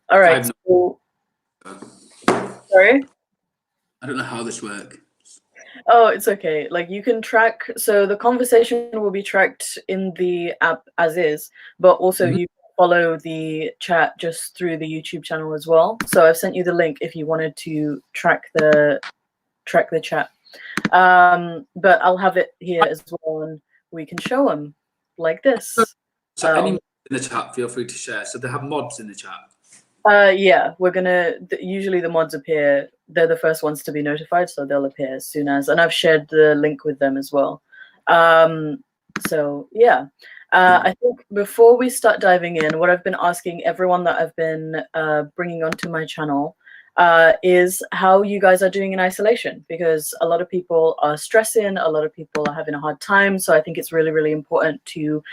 All right. So, sorry? I don't know how this works. Oh, it's okay. Like you can track, so the conversation will be tracked in the app as is, but also you follow the chat just through the YouTube channel as well. So I've sent you the link if you wanted to track the chat. But I'll have it here as well, and we can show them like this. So any in the chat, feel free to share. So they have mods in the chat. Yeah, we're gonna. Usually the mods appear. They're the first ones to be notified, so they'll appear as soon as. And I've shared the link with them as well. So yeah, I think before we start diving in, what I've been asking everyone that I've been bringing onto my channel is how you guys are doing in isolation, because a lot of people are stressing, a lot of people are having a hard time. So I think it's really, really important to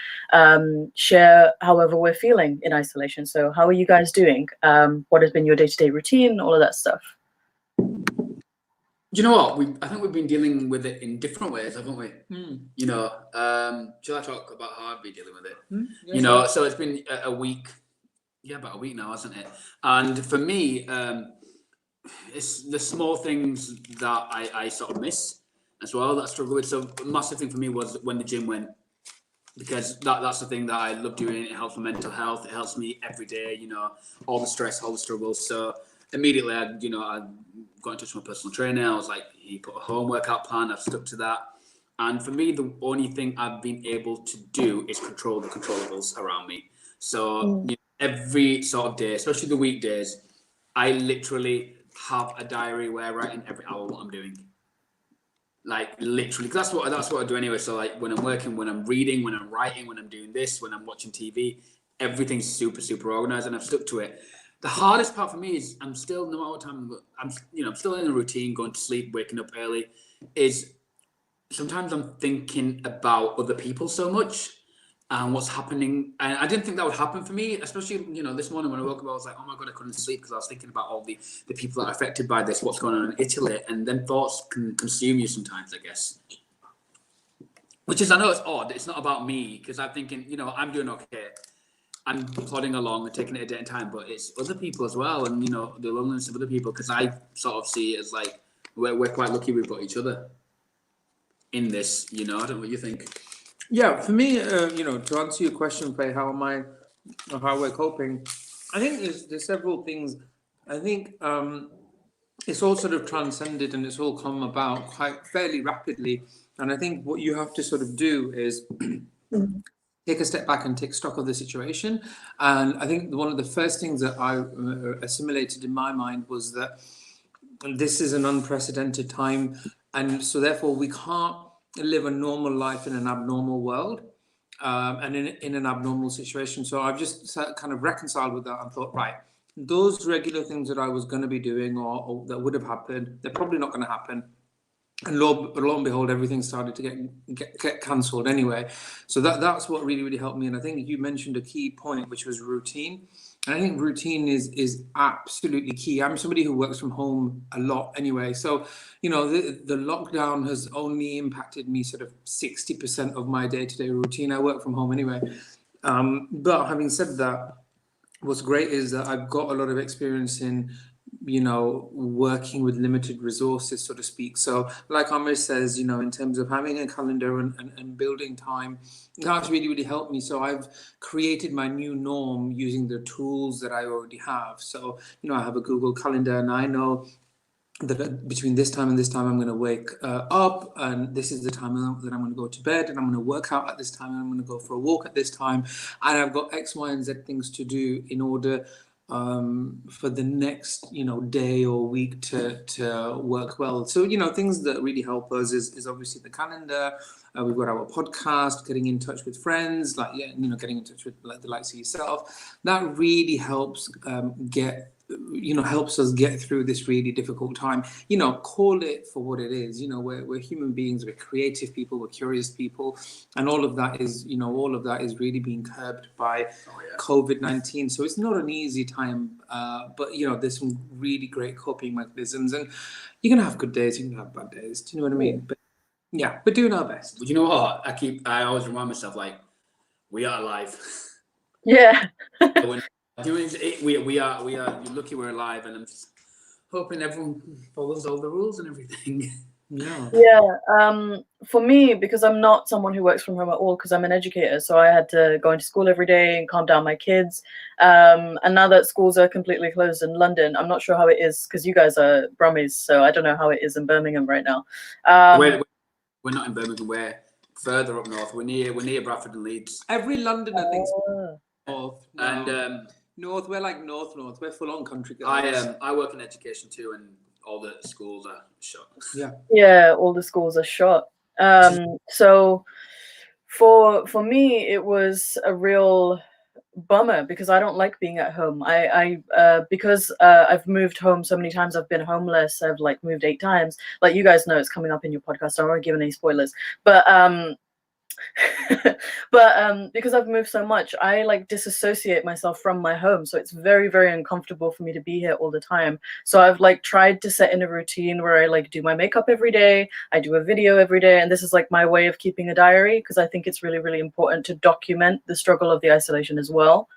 share however we're feeling in isolation. So how are you guys doing? What has been your day-to-day routine, all of that stuff? Do you know what? I think we've been dealing with it in different ways, haven't we? You know, shall I talk about how I've been dealing with it? You know, so it's been a week. Yeah, about a week now, hasn't it? And for me, it's the small things that I sort of miss as well, that I struggle with. So a massive thing for me was when the gym went, because that's the thing that I love doing. It helps my mental health. It helps me every day, you know, all the stress, all the struggles. So immediately, I got in touch with my personal trainer. I was like, he put a home workout plan. I've stuck to that. And for me, the only thing I've been able to do is control the controllables around me. So you know, every sort of day, especially the weekdays, I literally have a diary where I write in every hour what I'm doing. Like literally, that's what I do anyway. So like when I'm working, when I'm reading, when I'm writing, when I'm doing this, when I'm watching TV, everything's super organized, and I've stuck to it. The hardest part for me is I'm still, no matter what time I'm still in a routine, going to sleep, waking up early. Is sometimes I'm thinking about other people so much and what's happening. And I didn't think that would happen for me, especially, you know, this morning when I woke up, I was like, oh my God, I couldn't sleep because I was thinking about all the people that are affected by this, what's going on in Italy. And then thoughts can consume you sometimes, I guess. Which is, I know it's odd. It's not about me because I'm thinking, you know, I'm doing okay. I'm plodding along and taking it a day at a time, but it's other people as well. And, you know, the loneliness of other people, because I sort of see it as like, we're quite lucky we've got each other in this, you know. I don't know what you think. Yeah, for me, you know, to answer your question, Faye, how we're coping, I think there's several things. I think it's all sort of transcended and it's all come about quite fairly rapidly. And I think what you have to sort of do is take a step back and take stock of the situation. And I think one of the first things that I assimilated in my mind was that this is an unprecedented time. And so therefore we can't live a normal life in an abnormal world and in an abnormal situation. So I've just kind of reconciled with that and thought, right, those regular things that I was going to be doing or that would have happened, they're probably not going to happen. And lo and behold, everything started to get cancelled anyway. So that's what really helped me. And I think you mentioned a key point, which was routine. And I think routine is absolutely key. I'm somebody who works from home a lot anyway. So, you know, the lockdown has only impacted me sort of 60% of my day-to-day routine. I work from home anyway. But having said that, what's great is that I've got a lot of experience in, you know, working with limited resources, so to speak. So like Amir says, you know, in terms of having a calendar and building time, that's really helped me. So I've created my new norm using the tools that I already have. So, you know, I have a Google Calendar and I know that between this time and this time I'm going to wake up, and this is the time that I'm going to go to bed, and I'm going to work out at this time, and I'm going to go for a walk at this time, and I've got X, Y, and Z things to do in order for the next, you know, day or week to work well. So, you know, things that really help us is obviously the calendar. We've got our podcast, getting in touch with friends, like, yeah, you know, getting in touch with like the likes of yourself. That really helps helps us get through this really difficult time. You know, call it for what it is. You know, we're human beings, we're creative people, we're curious people, and all of that is really being curbed by COVID-19. So it's not an easy time, but you know, there's some really great coping mechanisms, and you're gonna have good days, you're gonna have bad days. Do you know what I mean? But yeah, we're doing our best. But you know what? I always remind myself, like, we are alive. Yeah. We are. You're lucky we're alive, and I'm just hoping everyone follows all the rules and everything. Yeah. For me, because I'm not someone who works from home at all, because I'm an educator, so I had to go into school every day and calm down my kids. And now that schools are completely closed in London, I'm not sure how it is because you guys are Brummies, so I don't know how it is in Birmingham right now. We're not in Birmingham. We're further up north. We're near Bradford and Leeds. Every Londoner thinks north. No. And north. We're like north. We're full on country girls. I work in education too, and all the schools are shut. Yeah, all the schools are shut. So for me, it was a real bummer because I don't like being at home. Because I've moved home so many times. I've been homeless. I've like moved 8 times. Like you guys know, it's coming up in your podcast. I won't give any spoilers, but because I've moved so much, I like disassociate myself from my home, so it's very, very uncomfortable for me to be here all the time. So I've like tried to set in a routine where I like do my makeup every day, I do a video every day, and this is like my way of keeping a diary because I think it's really, really important to document the struggle of the isolation as well.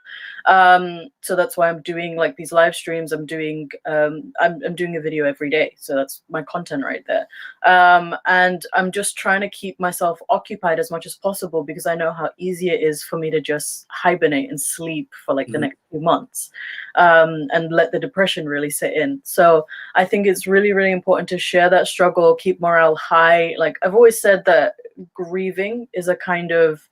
So that's why I'm doing like these live streams. I'm doing a video every day, so that's my content right there. And I'm just trying to keep myself occupied as much as possible because I know how easy it is for me to just hibernate and sleep for like the next few months, and let the depression really sit in. So I think it's really, really important to share that struggle, keep morale high. Like I've always said that grieving is a kind of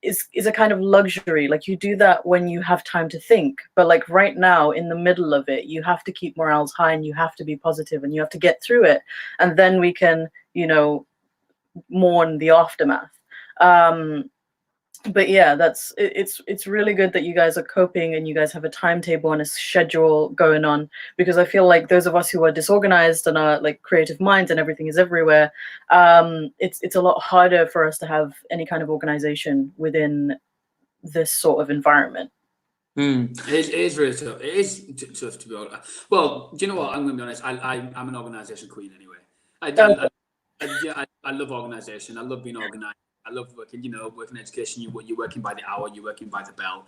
is a kind of luxury. Like you do that when you have time to think, but like right now in the middle of it, you have to keep morals high and you have to be positive and you have to get through it, and then we can, you know, mourn the aftermath. But yeah, it's really good that you guys are coping and you guys have a timetable and a schedule going on, because I feel like those of us who are disorganized and are like creative minds and everything is everywhere, it's a lot harder for us to have any kind of organization within this sort of environment. It is really tough. It is tough to be honest. Well, do you know what? I'm going to be honest. I'm an organization queen anyway. I love organization. I love being organized. I love working, you know, working in education. You're working by the hour, you're working by the bell.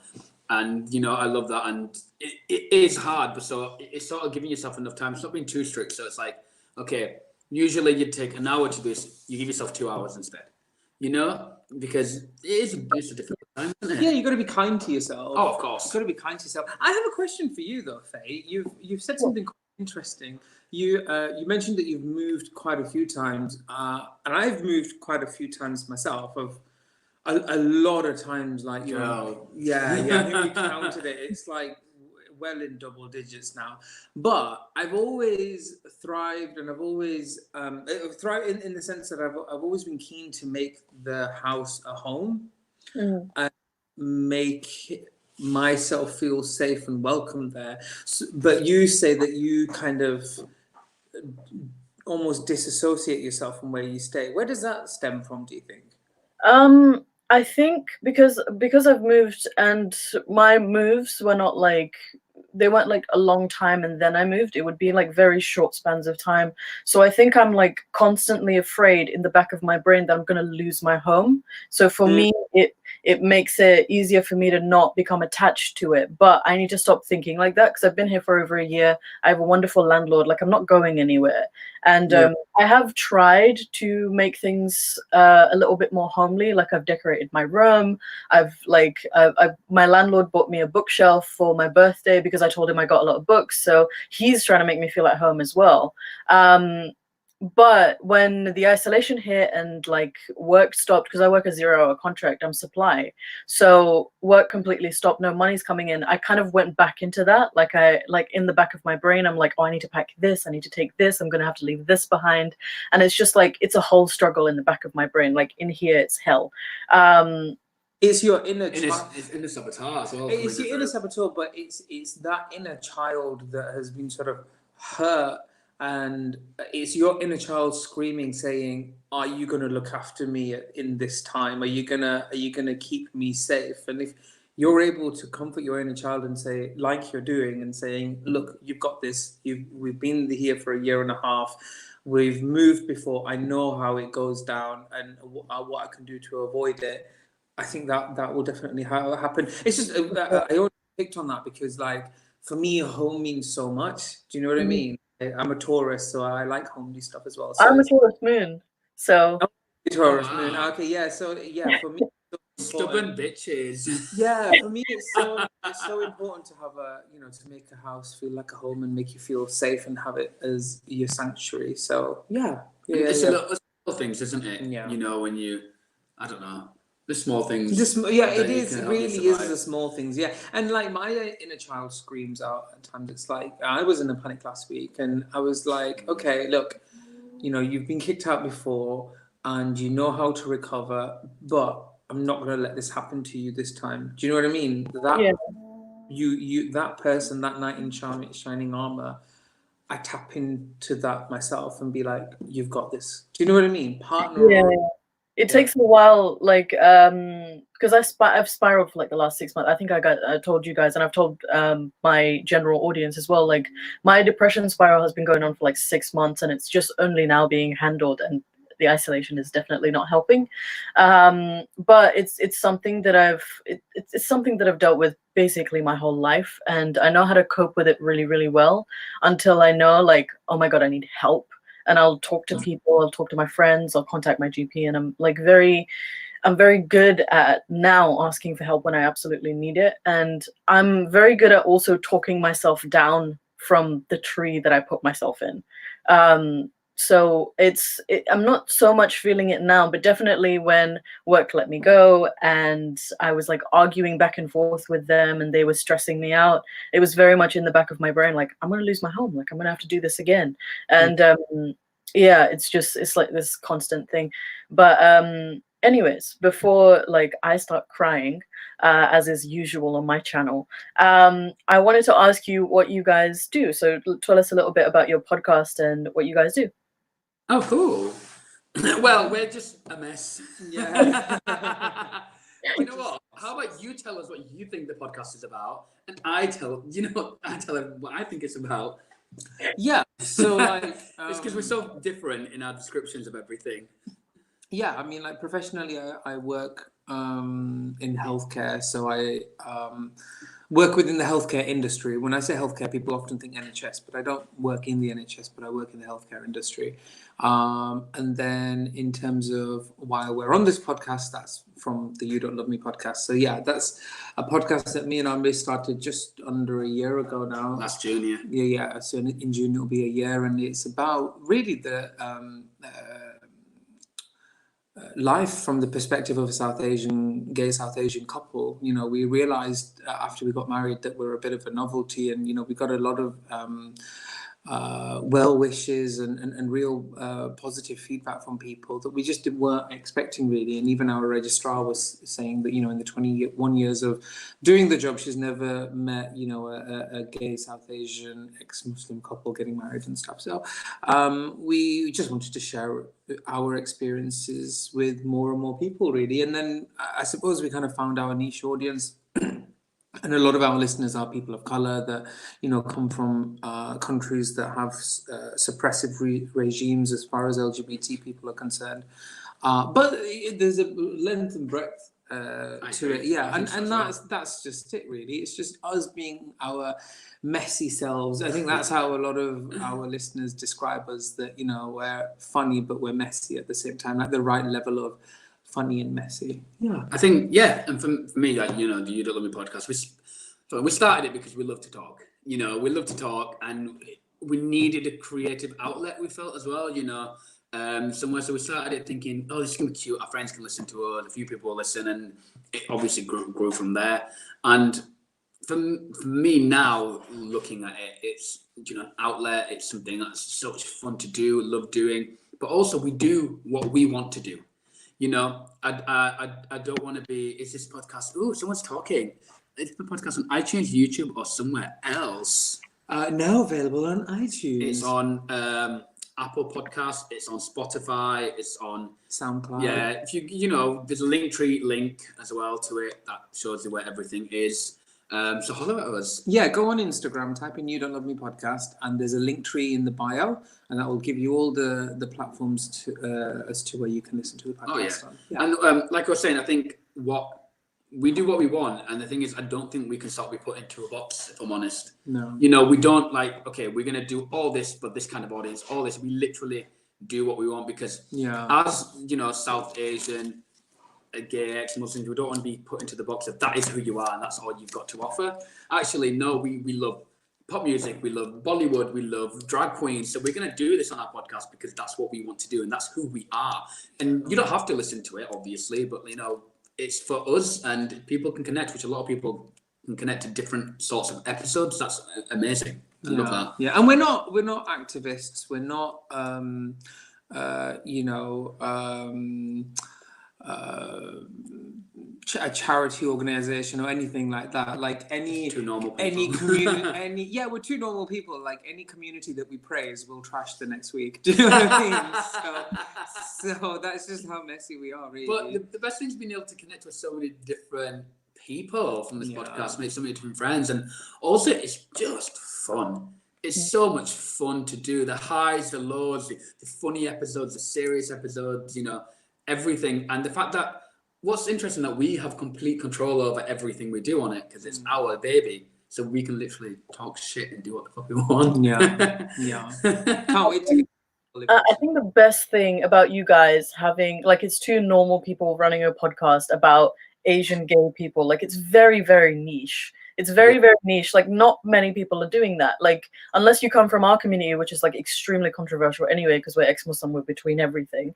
And, you know, I love that. And it is hard, but so it's sort of giving yourself enough time. It's not being too strict. So it's like, okay, usually you'd take an hour to do this. You give yourself 2 hours instead, you know, because it's a difficult time, isn't it? Yeah, you've got to be kind to yourself. Oh, of course. You've got to be kind to yourself. I have a question for you, though, Faye. You've said something quite interesting. You mentioned that you've moved quite a few times, and I've moved quite a few times myself. Of a lot of times, like you know, yeah. I think we counted it. It's like well in double digits now. But I've always thrived, and I've always thrived in the sense that I've always been keen to make the house a home and make myself feel safe and welcome there. So, but you say that you kind of almost disassociate yourself from where you stay. Where does that stem from, do you think? I think because I've moved, and my moves were not like, they weren't like a long time and then I moved. It would be like very short spans of time. So I think I'm like constantly afraid in the back of my brain that I'm going to lose my home. So for me, it makes it easier for me to not become attached to it. But I need to stop thinking like that because I've been here for over a year. I have a wonderful landlord. Like I'm not going anywhere. And I have tried to make things a little bit more homely. Like I've decorated my room. My landlord bought me a bookshelf for my birthday because I told him I got a lot of books. So he's trying to make me feel at home as well. But when the isolation hit and like work stopped, because I work a 0-hour contract, I'm supply. So work completely stopped, no money's coming in. I kind of went back into that. Like in the back of my brain, I'm like, oh, I need to pack this. I need to take this. I'm going to have to leave this behind. And it's just like, it's a whole struggle in the back of my brain. Like in here, it's hell. It's your inner child. It's inner saboteur as well. It's your inner saboteur, but it's that inner child that has been sort of hurt. And it's your inner child screaming, saying, "Are you going to look after me in this time? Are you gonna keep me safe?" And if you're able to comfort your inner child and say, like you're doing, and saying, "Look, you've got this. We've been here for 1.5 years. We've moved before. I know how it goes down and what I can do to avoid it. I think that will definitely happen. It's just I only picked on that because, like, for me, home means so much. Do you know what I mean? I'm a Taurus, so I like homely stuff as well. So I'm a Taurus moon, so I'm a Taurus Oh, moon. wow. Okay, yeah. So yeah, for me, it's so important. Stubborn bitches. Yeah, for me, it's so important to have to make a house feel like a home and make you feel safe and have it as your sanctuary. So yeah. It's a little things, isn't it? Yeah. You know, when I don't know, the small things. It is. Can It help you really is survive. the small things. Yeah, and like my inner child screams out at times. It's like I was in a panic last week, and I was like, okay, look, you've been kicked out before, and you know how to recover, but I'm not going to let this happen to you this time. Do you know what I mean? yeah. That person, that knight in shining armor, I tap into that myself and be like, you've got this. Do you know what I mean? Partner Yeah. or It takes a while, like, because I've spiraled for like the last 6 months. I think I told you guys, and I've told my general audience as well. Like, my depression spiral has been going on for like 6 months, and it's just only now being handled, and the isolation is definitely not helping. But it's something that it's something that I've dealt with basically my whole life, and I know how to cope with it really, really well until I know, like, oh my God, I need help. And I'll talk to people, I'll talk to my friends, I'll contact my GP, and I'm very good at now asking for help when I absolutely need it. And I'm very good at also talking myself down from the tree that I put myself in. So I'm not so much feeling it now, but definitely when work let me go and I was like arguing back and forth with them and they were stressing me out, it was very much in the back of my brain, like, I'm going to lose my home, like, I'm going to have to do this again. And yeah, it's like this constant thing. But anyways, before like I start crying, as is usual on my channel, I wanted to ask you what you guys do. So tell us a little bit about your podcast and what you guys do. Oh, cool. Well, we're just a mess. Yeah. You know what? How about you tell us what you think the podcast is about, and I tell them what I think it's about. Yeah. So like, It's because we're so different in our descriptions of everything. yeah, I mean, like professionally, I work in healthcare, so I work within the healthcare industry. When I say healthcare, people often think NHS, but I don't work in the NHS, but I work in the healthcare industry. And then in terms of why we're on this podcast, that's from the You Don't Love Me podcast. So yeah, that's a podcast that me and Amir started just under a year ago now. Last June, yeah. Yeah. So in June it'll be a year, and it's about really the life from the perspective of a gay South Asian couple. We realized after we got married that we're a bit of a novelty, and we got a lot of well wishes and real positive feedback from people that we just weren't expecting really. And even our registrar was saying that in the 21 years of doing the job, she's never met a gay South Asian ex-Muslim couple getting married and stuff. So we just wanted to share our experiences with more and more people really. And then I suppose we kind of found our niche audience. And a lot of our listeners are people of color that, come from countries that have suppressive regimes as far as LGBT people are concerned. But there's a length and breadth to it. Yeah, and that's just it, really. It's just us being our messy selves. I think that's how a lot of our listeners describe us, that, we're funny, but we're messy at the same time, like the right level of funny and messy. Yeah, I think, yeah, and for me, like, the You Don't Love Me podcast, we started it because we love to talk. We love to talk, and we needed a creative outlet, we felt, as well, somewhere. So we started it thinking, oh, this is going to be cute, our friends can listen to us, a few people will listen, and it obviously grew from there. And for me now, looking at it, it's an outlet, it's something that's so much fun to do, love doing, but also we do what we want to do. I don't want to be, is this podcast, oh, someone's talking. It's the podcast on iTunes, YouTube, or somewhere else. Now available on iTunes. It's on Apple Podcasts, it's on Spotify, it's on SoundCloud. Yeah, if there's a Linktree link as well to it that shows you where everything is. So holler at us. Yeah, go on Instagram, type in You Don't Love Me podcast, and there's a link tree in the bio, and that will give you all the platforms as to where you can listen to the podcast. Oh, yeah. And like I was saying, I think we do what we want, and the thing is, I don't think we can stop be put into a box. If I'm honest, No. you know, we don't like. Okay, we're gonna do all this, but this kind of audience, all this. We literally do what we want because, as you know, South Asian, gay, ex-Muslims, we don't want to be put into the box of that is who you are and that's all you've got to offer. Actually, no, we love pop music, we love Bollywood, we love drag queens. So we're going to do this on our podcast because that's what we want to do and that's who we are. And you don't have to listen to it, obviously, but you know, it's for us and people can connect, which a lot of people can connect to different sorts of episodes. That's amazing. I love that. Yeah, and we're not activists. We're not, a charity organization or anything like that. Like any community, we're two normal people. Like any community that we praise, we'll trash the next week. Do you know what I mean? So that's just how messy we are, really. But the best thing is being able to connect with so many different people from this podcast, make so many different friends, and also it's just fun. It's so much fun to do. The highs, the lows, the funny episodes, the serious episodes, you know, everything. And the fact that what's interesting that we have complete control over everything we do on it because it's our baby. So we can literally talk shit and do what the fuck we want. Can't wait to I think the best thing about you guys having, like, it's two normal people running a podcast about Asian gay people. Like, it's very, very niche. It's very, very niche. Like, not many people are doing that. Like, unless you come from our community, which is like extremely controversial anyway, because we're ex-Muslim, we're between everything.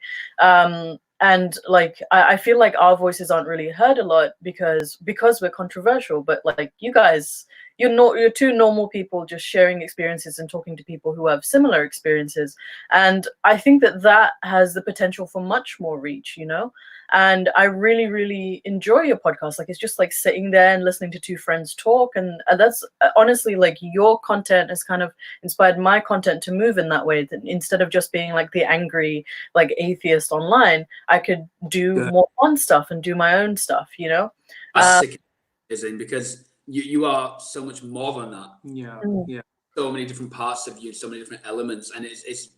And like, I feel like our voices aren't really heard a lot because we're controversial. But like, you guys, you're two normal people just sharing experiences and talking to people who have similar experiences. And I think that has the potential for much more reach, you know? And I really, really enjoy your podcast. Like, it's just like sitting there and listening to two friends talk. And that's honestly, like, your content has kind of inspired my content to move in that way. That instead of just being like the angry, like, atheist online, I could do more fun stuff and do my own stuff, you know? That's amazing because you are so much more than that. Yeah. So many different parts of you, so many different elements. And it's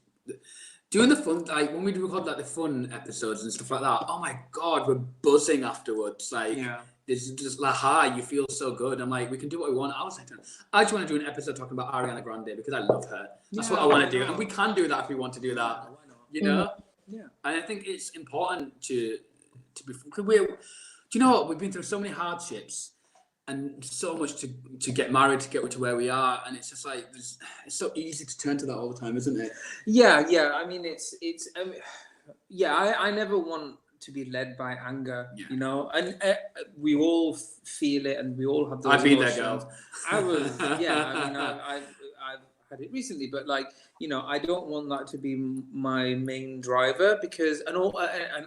doing the fun, like when we record like the fun episodes and stuff like that, oh my God, we're buzzing afterwards. Like, it's just like, hi, you feel so good. I'm like, we can do what we want. I was like, I just want to do an episode talking about Ariana Grande because I love her. That's what I want to do. And we can do that if we want to do that, you know? Yeah. And I think it's important to be, because do you know what? We've been through so many hardships and so much to get married, to get to where we are, and it's just like it's so easy to turn to that all the time, isn't it? Yeah. I mean, I never want to be led by anger, you know, and we all feel it, and we all have those I've been emotions. there, girl. I was, I mean, I've had it recently, but like, you know, I don't want that to be my main driver because, and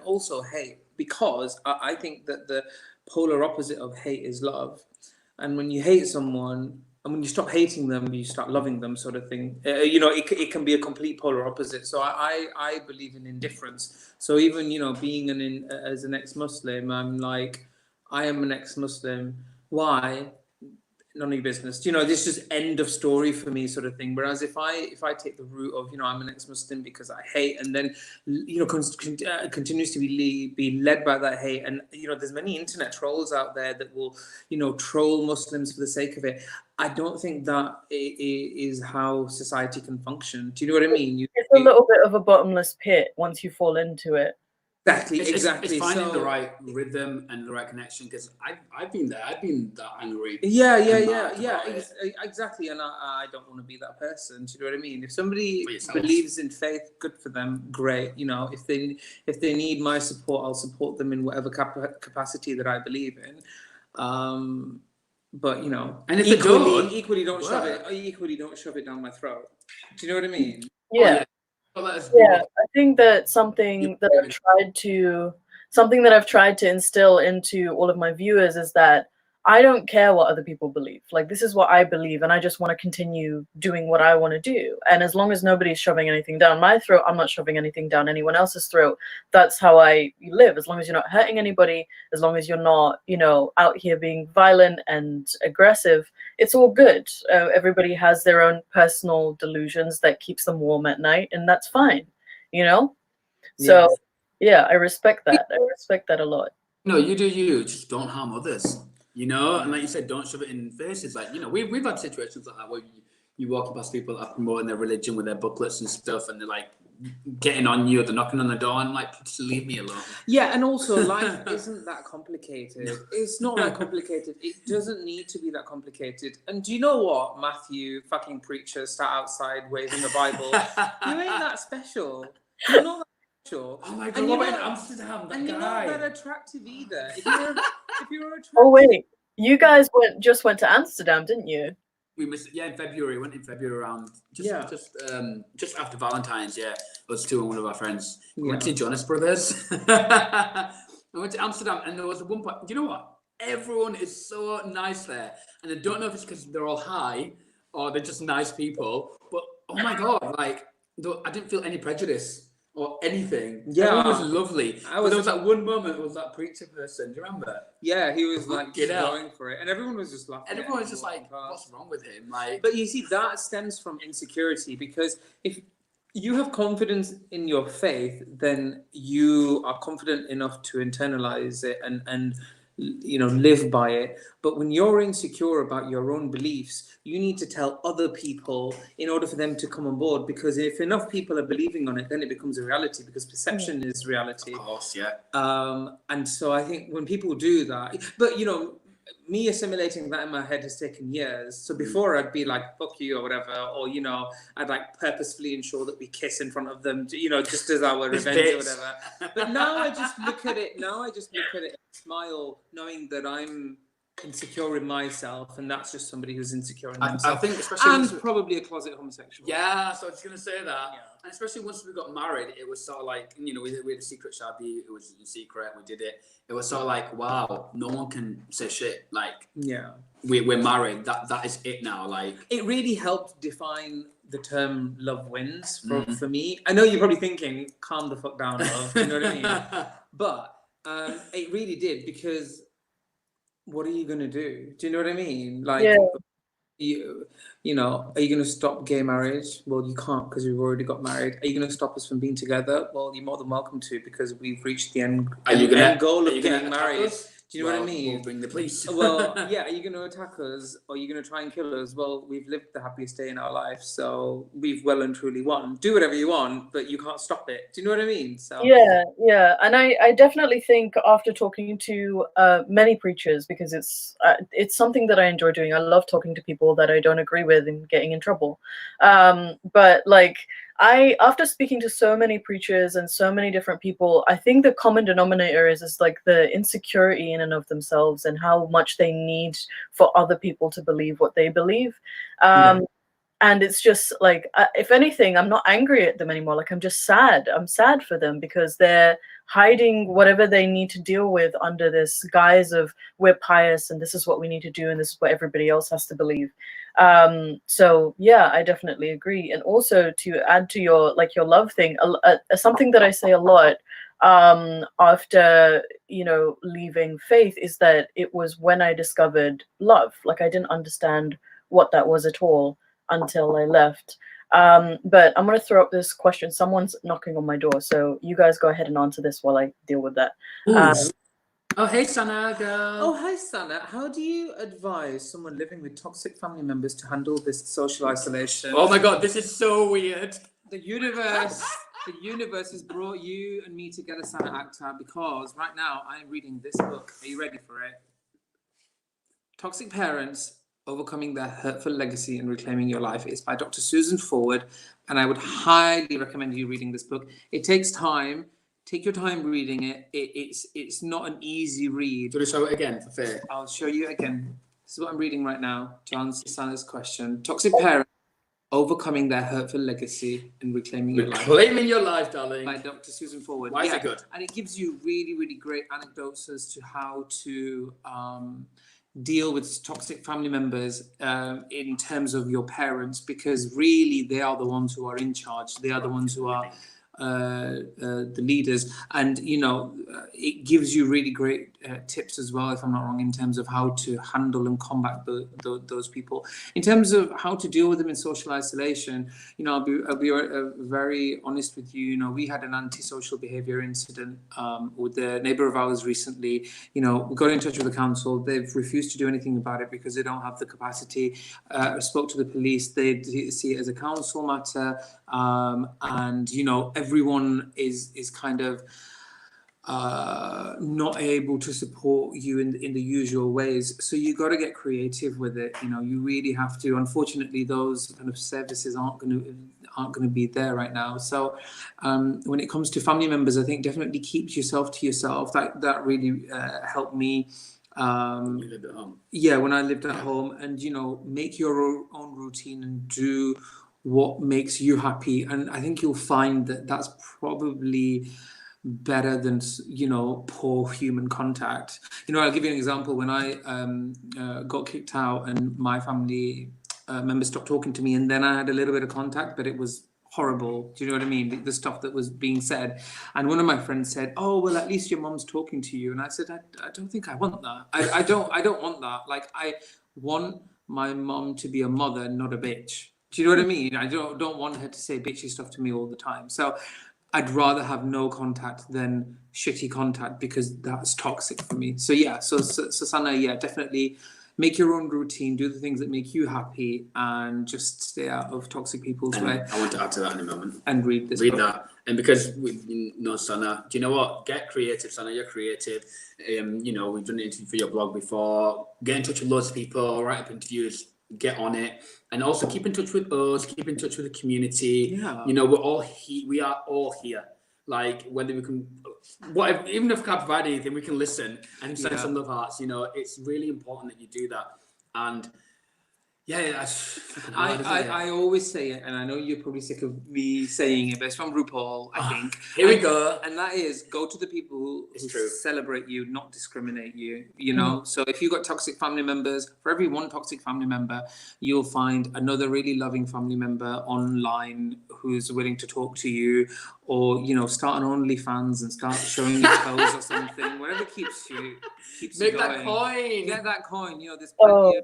also hate, because I think that the polar opposite of hate is love. And when you hate someone, and when you stop hating them, you start loving them, sort of thing. You know, it can be a complete polar opposite. So I believe in indifference. So even, you know, being as an ex-Muslim, I'm like, I am an ex-Muslim. Why? None of your business. You know, this is just end of story for me, sort of thing. Whereas if I take the route of, you know, I'm an ex-Muslim because I hate, and then, you know, continues to be led by that hate, and you know, there's many internet trolls out there that will, you know, troll Muslims for the sake of it. I don't think that is how society can function. Do you know what I mean? It's a little bit of a bottomless pit once you fall into it. Exactly. It's finding the right rhythm and the right connection, because I've been there. I've been that angry. Yeah. Exactly. And I don't want to be that person. Do you know what I mean? If somebody believes in faith, good for them. Great. You know, if they need my support, I'll support them in whatever capacity that I believe in. But you know, and if equally don't shove it down my throat. Do you know what I mean? Yeah. Yeah, I think that something that I've tried to instill into all of my viewers is that I don't care what other people believe. Like, this is what I believe, and I just want to continue doing what I want to do. And as long as nobody's shoving anything down my throat, I'm not shoving anything down anyone else's throat. That's how I live. As long as you're not hurting anybody, as long as you're not, you know, out here being violent and aggressive, it's all good. Everybody has their own personal delusions that keeps them warm at night, and that's fine, you know? So, yeah, I respect that. I respect that a lot. No, you do you. Just don't harm others. You know, and like you said, don't shove it in faces. Like, you know, we've had situations like that where you walking past people that are promoting their religion with their booklets and stuff, and they're like getting on you, or they're knocking on the door, and like, just leave me alone. Yeah, and also life isn't that complicated. It's not that complicated. It doesn't need to be that complicated. And do you know what, Matthew, fucking preacher, sat outside waving a Bible? You ain't that special. You're not that special. Oh my god, And what you're about in not- Amsterdam? That And you're guy. not that attractive either. If you're attractive, Oh wait, you guys just went to Amsterdam, didn't you? We missed it. Yeah, in February. We went in February around just after Valentine's. Yeah, us two and one of our friends. We went to Jonas Brothers. I went to Amsterdam, and there was one point. Do you know what? Everyone is so nice there, and I don't know if it's because they're all high or they're just nice people. But oh my god, like I didn't feel any prejudice or anything. Yeah. Everyone was lovely. But there was that one moment. It was that preacher person. Do you remember? yeah, he was like Get out. going for it, and everyone was just laughing. And at everyone was him just walking like, past. "What's wrong with him?" Like, But you see, that stems from insecurity, because if you have confidence in your faith, then you are confident enough to internalize it and live by it. But when you're insecure about your own beliefs, you need to tell other people in order for them to come on board, because if enough people are believing on it, then it becomes a reality, because perception is reality. of course, yeah. And so I think when people do that, but me assimilating that in my head has taken years. So before I'd be like, fuck you or whatever, or, I'd like purposefully ensure that we kiss in front of them, just as our revenge or whatever. But now I just look at it and smile, knowing that I'm insecure in myself, and that's just somebody who's insecure in themselves. I think especially and probably a closet homosexual. Yeah, so I was going to say that. Yeah. And especially once we got married, it was sort of like, we had a secret Shabi, it was in secret, we did it. It was sort of like, wow, no one can say shit. Like, Yeah. we're married, that is it now. Like, it really helped define the term love wins for me. I know you're probably thinking, calm the fuck down, love. You know what I mean? But it really did, because what are you going to do? Do you know what I mean? Like, Yeah. Are you going to stop gay marriage? Well, you can't, because we've already got married. Are you going to stop us from being together? Well, you're more than welcome to, because we've reached the end goal of getting married. Do you know what I mean? We'll bring the police. Well, yeah, are you going to attack us, or are you going to try and kill us? Well, we've lived the happiest day in our life, so we've well and truly won. Do whatever you want, but you can't stop it. Do you know what I mean? So Yeah, and I definitely think, after talking to many preachers, because it's something that I enjoy doing. I love talking to people that I don't agree with and getting in trouble. But like, after speaking to so many preachers and so many different people, I think the common denominator is like the insecurity in and of themselves, and how much they need for other people to believe what they believe. And it's just like, if anything, I'm not angry at them anymore. Like, I'm just sad. I'm sad for them, because they're hiding whatever they need to deal with under this guise of, we're pious and this is what we need to do and this is what everybody else has to believe. So yeah, I definitely agree. And also, to add to your love thing, something that I say a lot after leaving faith, is that it was when I discovered love. Like, I didn't understand what that was at all until I left. But I'm going to throw up this question. Someone's knocking on my door, so you guys go ahead and answer this while I deal with that. Oh, hey, Sana, girl. Oh, hi, Sana. How do you advise someone living with toxic family members to handle this social isolation? Oh my god, this is so weird. The universe has brought you and me together, Sana Akhtar, because right now I am reading this book. Are you ready for it? Toxic Parents: Overcoming Their Hurtful Legacy and Reclaiming Your Life. It's by Dr. Susan Forward, and I would highly recommend you reading this book. It takes time. Take your time reading it. It's not an easy read. Do you want to show it again for fair? I'll show you again. This is what I'm reading right now to answer Sana's question. Toxic Parents: Overcoming Their Hurtful Legacy and Reclaiming Your Life. Reclaiming your life, darling. By Dr. Susan Forward. Why is it good? And it gives you really, really great anecdotes as to how to deal with toxic family members in terms of your parents, because really they are the ones who are in charge. They are the ones who are the leaders, and it gives you really great tips as well, if I'm not wrong, in terms of how to handle and combat those people. In terms of how to deal with them in social isolation, I'll be very honest with you. We had an antisocial behaviour incident with a neighbour of ours recently. We got in touch with the council. They've refused to do anything about it because they don't have the capacity. Spoke to the police. They see it as a council matter, and everyone is kind of not able to support you in the usual ways. So you got to get creative with it. You really have to. Unfortunately, those kind of services aren't going to be there right now. So when it comes to family members, I think definitely keep yourself to yourself. That really helped me. You lived at home. Yeah, when I lived at home, and make your own routine and do what makes you happy. And I think you'll find that that's probably better than poor human contact. I'll give you an example. When I got kicked out and my family members stopped talking to me, and then I had a little bit of contact, but it was horrible. Do you know what I mean? The stuff that was being said. And one of my friends said, "Oh, well, at least your mom's talking to you." And I said, I don't think I want that. I don't want that. Like, I want my mom to be a mother, not a bitch. Do you know what I mean? I don't want her to say bitchy stuff to me all the time. So I'd rather have no contact than shitty contact, because that's toxic for me. So yeah, so Sana, yeah, definitely make your own routine, do the things that make you happy, and just stay out of toxic people's way. I want to add to that in a moment. And read this book. That. And because Sana, do you know what? Get creative, Sana. You're creative. We've done an interview for your blog before. Get in touch with loads of people, write up interviews, get on it, and also keep in touch with us, keep in touch with the community. Yeah. We're all we are all here. Like, whether we can, whatever, even if we can't provide anything, we can listen and send some love hearts. It's really important that you do that. And yeah, I always say it, and I know you're probably sick of me saying it, but it's from RuPaul, I think. Here we go. And that is, go to the people who celebrate you, not discriminate you. So if you've got toxic family members, for every one toxic family member, you'll find another really loving family member online who's willing to talk to you, or start an OnlyFans and start showing your toes or something. Whatever keeps you Make going. that coin. Get that coin. There's plenty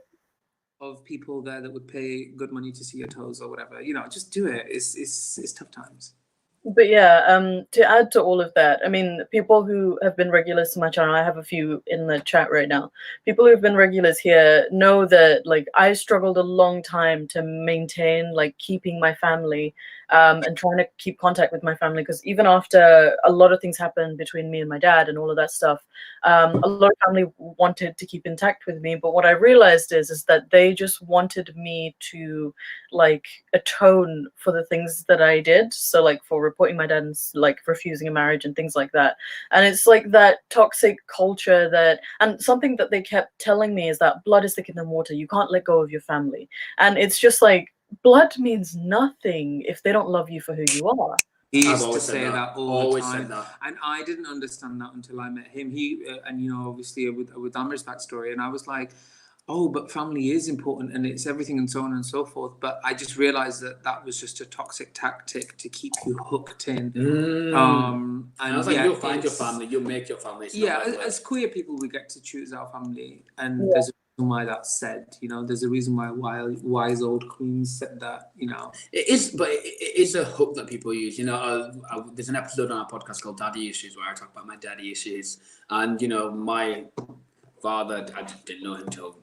of people there that would pay good money to see your toes or whatever. Just do it. It's tough times. But yeah, to add to all of that, I mean, people who have been regulars to my channel, I have a few in the chat right now. People who have been regulars here know that, like, I struggled a long time to maintain, like, keeping my family and trying to keep contact with my family, because even after a lot of things happened between me and my dad and all of that stuff, a lot of family wanted to keep intact with me. But what I realized is that they just wanted me to, like, atone for the things that I did. So, like, for reporting my dad and, like, refusing a marriage and things like that. And it's like that toxic culture that, and something that they kept telling me is that blood is thicker than water. You can't let go of your family. And it's just like, blood means nothing if they don't love you for who you are. He used to say that all the time. Said that. And I didn't understand that until I met him. He and obviously with Amir's backstory, and I was like, oh, but family is important and it's everything and so on and so forth. But I just realized that was just a toxic tactic to keep you hooked in. And I was like, you'll find your family, you'll make your family. Yeah, as queer people, we get to choose our family, and there's a reason why that's said. There's a reason why wise old queens said that. It is, but it is a hook that people use. There's an episode on our podcast called Daddy Issues where I talk about my daddy issues, and my father, I didn't know him until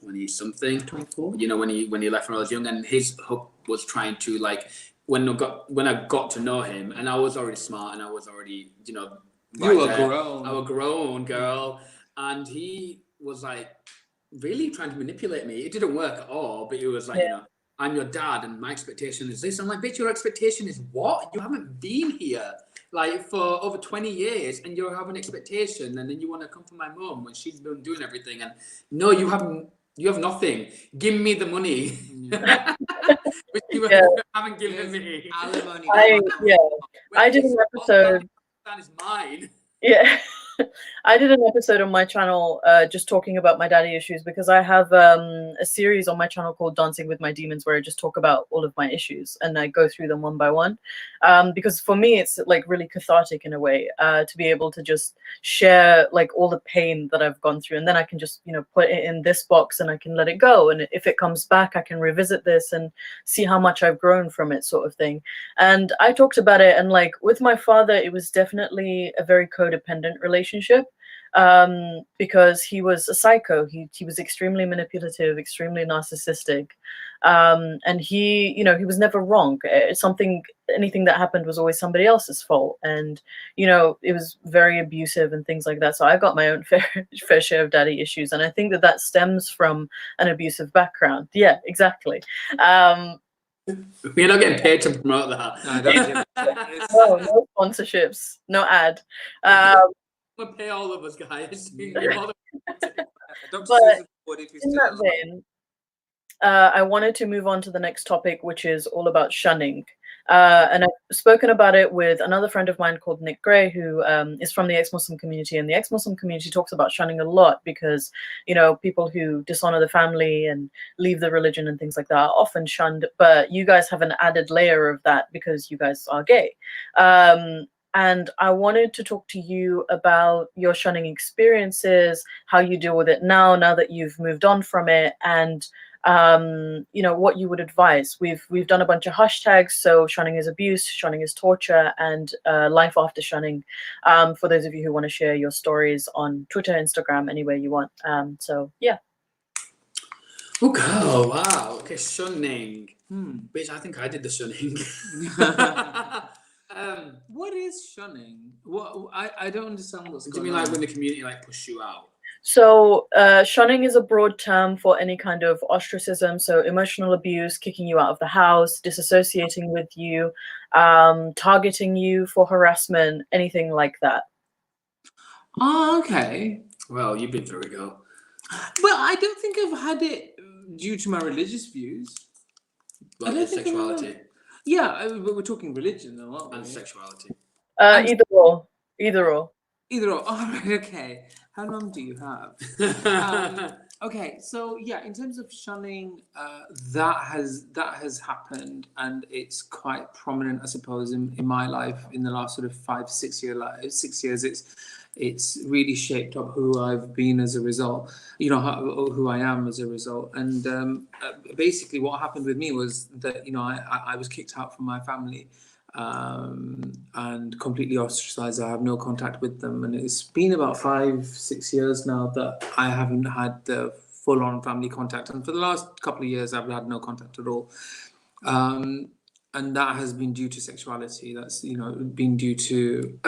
20 something, 24. When he left when I was young, and his hook was trying to, like, when I got to know him, and I was already smart, and I was already you were grown. I was grown, girl, and he was like really trying to manipulate me. It didn't work at all, but it was like, I'm your dad, and my expectation is this. I'm like, bitch, your expectation is what? You haven't been here like for over 20 years, and you have an expectation, and then you want to come for my mom when she's been doing everything, and no, you have nothing. Give me the money. Which you haven't given me. Alimony. I did an episode. That is mine. Yeah. I did an episode on my channel just talking about my daddy issues because I have a series on my channel called Dancing with My Demons where I just talk about all of my issues and I go through them one by one. Because for me, it's like really cathartic in a way to be able to just share like all the pain that I've gone through. And then I can just, you know, put it in this box and I can let it go. And if it comes back, I can revisit this and see how much I've grown from it, sort of thing. And I talked about it, and like with my father, it was definitely a very codependent relationship because he was a psycho. He was extremely manipulative, extremely narcissistic, and he, you know, he was never wrong. Anything that happened was always somebody else's fault, and you know, it was very abusive and things like that. So I got my own fair share of daddy issues, and I think that that stems from an abusive background. Yeah, exactly. We're not getting paid to promote that. No sponsorships, no ad. We'll pay all of us, guys. But in that vein, I wanted to move on to the next topic, which is all about shunning. And I've spoken about it with another friend of mine called Nick Gray, who is from the ex-Muslim community. And the ex-Muslim community talks about shunning a lot because, you know, people who dishonor the family and leave the religion and things like that are often shunned. But you guys have an added layer of that because you guys are gay. And I wanted to talk to you about your shunning experiences, how you deal with it now that you've moved on from it, and you know, what you would advise. We've done a bunch of hashtags, so shunning is abuse, shunning is torture, and life after shunning, for those of you who want to share your stories on Twitter, Instagram, anywhere you want. So yeah. Oh wow. Okay, shunning. Bitch, I think I did the shunning. What is shunning? What I don't understand what's Do you going mean on. like when the community like push you out? So shunning is a broad term for any kind of ostracism, so emotional abuse, kicking you out of the house, disassociating with you, targeting you for harassment, anything like that. Oh, okay. Well, you've been through it, girl. Well, I don't think I've had it due to my religious views. Like I don't think sexuality. Yeah, but we're talking religion though, aren't we? And sexuality. Either or. Either or. Either or. All right, okay. How long do you have? Okay, so yeah, in terms of shunning, that has happened, and it's quite prominent, I suppose, in my life in the last sort of 6 years. It's really shaped up who I've been as a result. You know, who I am as a result. And basically, what happened with me was that, you know, I was kicked out from my family. And completely ostracized. I have no contact with them, and it's been about 5-6 years now that I haven't had the full-on family contact, and for the last couple of years I've had no contact at all, and that has been due to sexuality. That's, you know, been due to